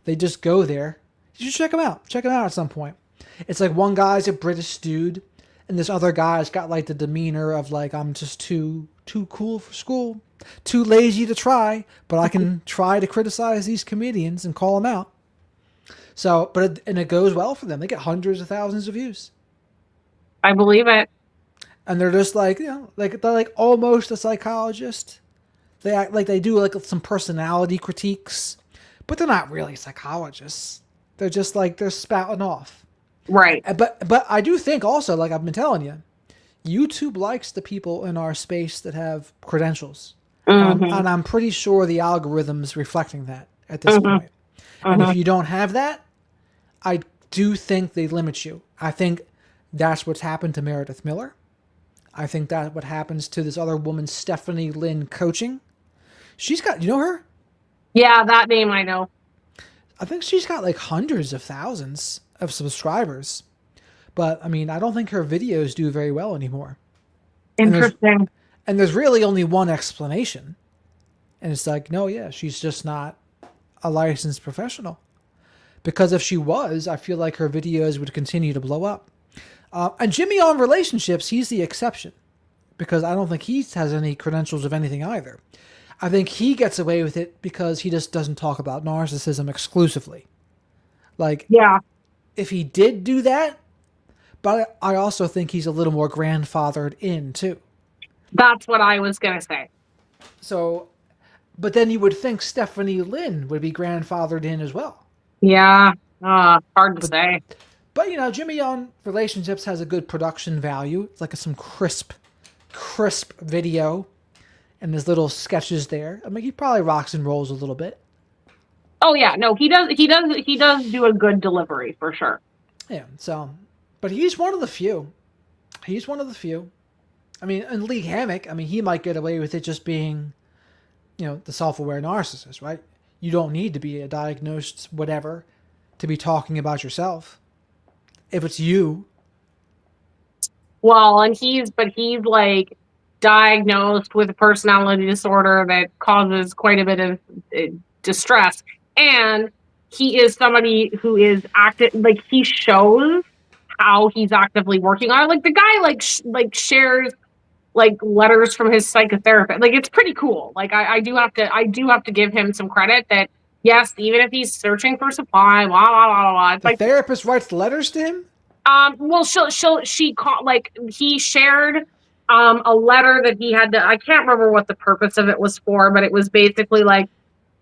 They just go there. You should check them out. Check them out at some point. It's like one guy's a British dude, and this other guy's got like the demeanor of like, I'm just too cool for school, too lazy to try, but I can try to criticize these comedians and call them out. So, and it goes well for them. They get hundreds of thousands of views. I believe it. And they're just like, you know, like they're like almost a psychologist. They act like they do like some personality critiques, but they're not really psychologists. They're just like, they're spouting off. Right. But I do think also, like I've been telling you, YouTube likes the people in our space that have credentials. And I'm pretty sure the algorithm's reflecting that at this point. And if you don't have that, I do think they limit you. I think that's what's happened to Meredith Miller. I think that's what happens to this other woman, Stephanie Lynn Coaching. She's got, you know her? Yeah, that name I know. I think she's got like hundreds of thousands of subscribers. But, I mean, I don't think her videos do very well anymore. Interesting. And there's really only one explanation. And it's like, no, yeah, she's just not a licensed professional. Because if she was, I feel like her videos would continue to blow up. And Jimmy on relationships, he's the exception. Because I don't think he has any credentials of anything either. I think he gets away with it because he just doesn't talk about narcissism exclusively. Like, yeah, if he did do that, but I also think he's a little more grandfathered in too. That's what I was going to say. So, but then you would think Stephanie Lynn would be grandfathered in as well. Yeah, hard to say. But, you know, Jimmy on relationships has a good production value. It's like some crisp video and his little sketches there. I mean, he probably rocks and rolls a little bit. Oh yeah, no, he does do a good delivery for sure. Yeah, so, but he's one of the few. He's one of the few. I mean, and Lee Hammock, I mean, he might get away with it just being, you know, the self-aware narcissist, right? You don't need to be a diagnosed whatever to be talking about yourself. If it's you. Well, and he's like diagnosed with a personality disorder that causes quite a bit of distress. And he is somebody who is active, like he shows how he's actively working on it. Like the guy like shares like letters from his psychotherapist. Like it's pretty cool. Like I do have to give him some credit that yes, even if he's searching for supply, blah blah blah blah. It's the like therapist writes letters to him? Well he shared a letter that he had to, I can't remember what the purpose of it was for, but it was basically like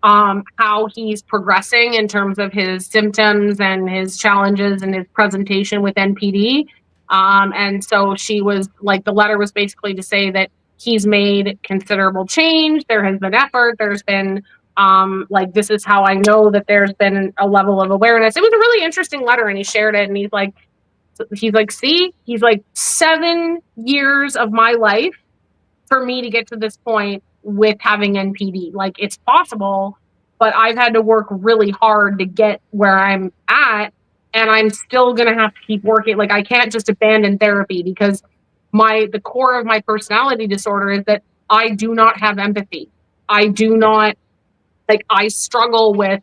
how he's progressing in terms of his symptoms and his challenges and his presentation with NPD. And so she was like, the letter was basically to say that he's made considerable change. There has been effort. There's been like, this is how I know that there's been a level of awareness. It was a really interesting letter, and he shared it, and he's like, see, he's like, 7 years of my life for me to get to this point with having NPD. Like, it's possible, but I've had to work really hard to get where I'm at, and I'm still going to have to keep working. Like, I can't just abandon therapy, because the core of my personality disorder is that I do not have empathy. I do not, like, I struggle with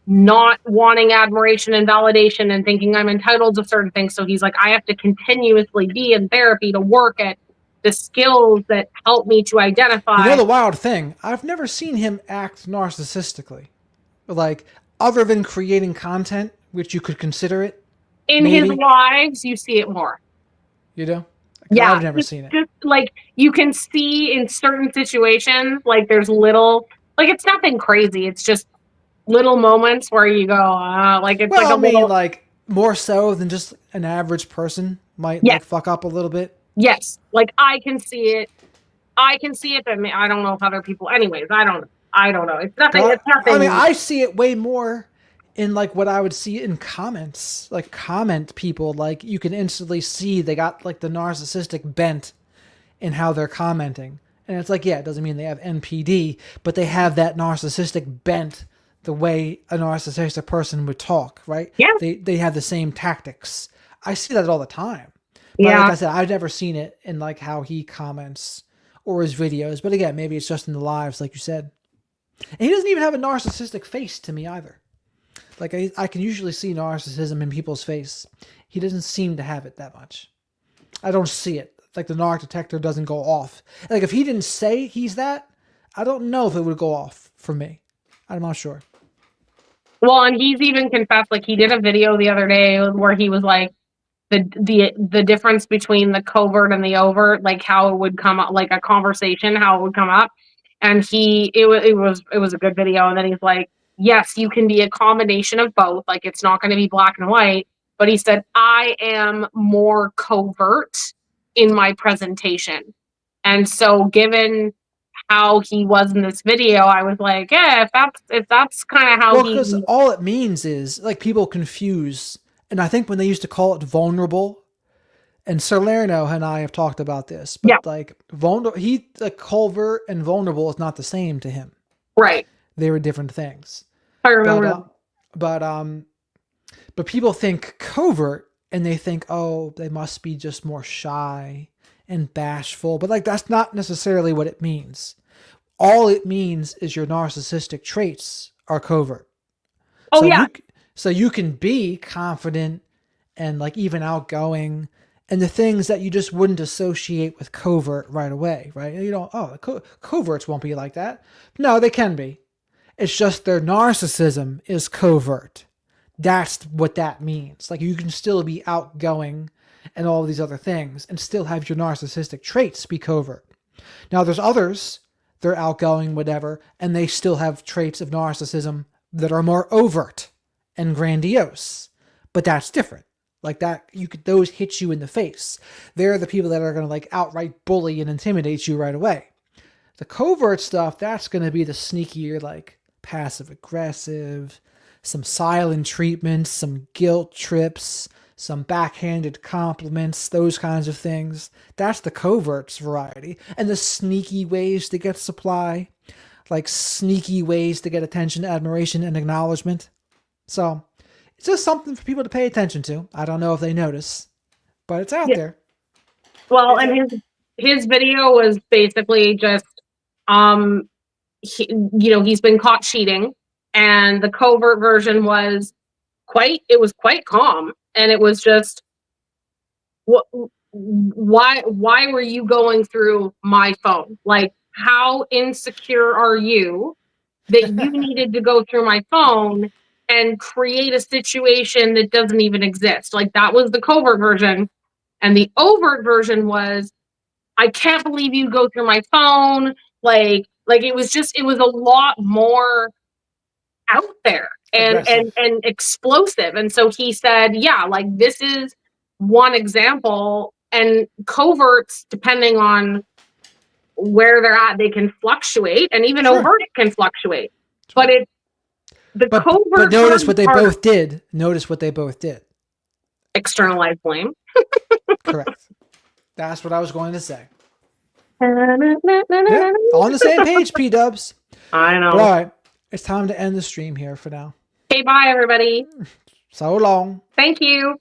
not wanting admiration and validation and thinking I'm entitled to certain things. So he's like, I have to continuously be in therapy to work at the skills that help me to identify. You know the wild thing? I've never seen him act narcissistically. Like, other than creating content, which you could consider it. In maybe. His lives, you see it more. You do? Yeah. I've never seen it. Just like, you can see in certain situations, like, there's little, like, it's nothing crazy. It's just little moments where you go, like, it's, well, like a little, like, more so than just an average person might like fuck up a little bit. Yes, like, I can see it. But I don't know if other people. Anyways, I don't know. It's nothing. It's nothing. I mean, I see it way more in like what I would see in comments, like comment people. Like, you can instantly see they got like the narcissistic bent in how they're commenting, and it's like, yeah, it doesn't mean they have NPD, but they have that narcissistic bent. The way a narcissistic person would talk, right? Yeah. They have the same tactics. I see that all the time. But like I said, I've never seen it in like how he comments or his videos. But again, maybe it's just in the lives, like you said. And he doesn't even have a narcissistic face to me either. Like, I can usually see narcissism in people's face. He doesn't seem to have it that much. I don't see it. Like, the narc detector doesn't go off. Like, if he didn't say he's that, I don't know if it would go off for me. I'm not sure. Well, and he's even confessed, like, he did a video the other day where he was like, the difference between the covert and the overt, like how it would come up, like a conversation, how it would come up. And it was a good video. And then he's like, yes, you can be a combination of both. Like, it's not going to be black and white. But he said, I am more covert in my presentation. And so given how he was in this video, I was like, yeah, if that's kind of how because all it means is, like, people confuse. And I think when they used to call it vulnerable, and Salerno and I have talked about this, but like the covert and vulnerable is not the same to him. Right. They were different things. I remember. But people think covert and they think, oh, they must be just more shy and bashful. But like, that's not necessarily what it means. All it means is your narcissistic traits are covert. Oh, yeah. So you can be confident and like even outgoing and the things that you just wouldn't associate with covert right away, right? You don't, coverts won't be like that. No, they can be. It's just their narcissism is covert. That's what that means. Like, you can still be outgoing and all these other things and still have your narcissistic traits be covert. Now, there's others, they're outgoing, whatever, and they still have traits of narcissism that are more overt and grandiose, but that's different. Like that, those hit you in the face. They're the people that are going to like outright bully and intimidate you right away. The covert stuff, that's going to be the sneakier, like passive aggressive, some silent treatments, some guilt trips, some backhanded compliments, those kinds of things. That's the coverts variety. And the sneaky ways to get supply, like sneaky ways to get attention, admiration, and acknowledgement. So it's just something for people to pay attention to. I don't know if they notice, but it's out there. Well, and his video was basically just, he's been caught cheating, and the covert version was quite calm, and it was just, why were you going through my phone? Like, how insecure are you that you needed to go through my phone and create a situation that doesn't even exist? Like, that was the covert version. And the overt version was, I can't believe you go through my phone. Like it was a lot more out there and explosive. And so he said, yeah, like this is one example, and coverts, depending on where they're at, they can fluctuate, and even overt can fluctuate. But covert. But notice what they both did. Notice what they both did. Externalize blame. Correct. That's what I was going to say. Yeah, on the same page, P-dubs. I know. But all right, it's time to end the stream here for now. Okay, bye everybody. So long. Thank you.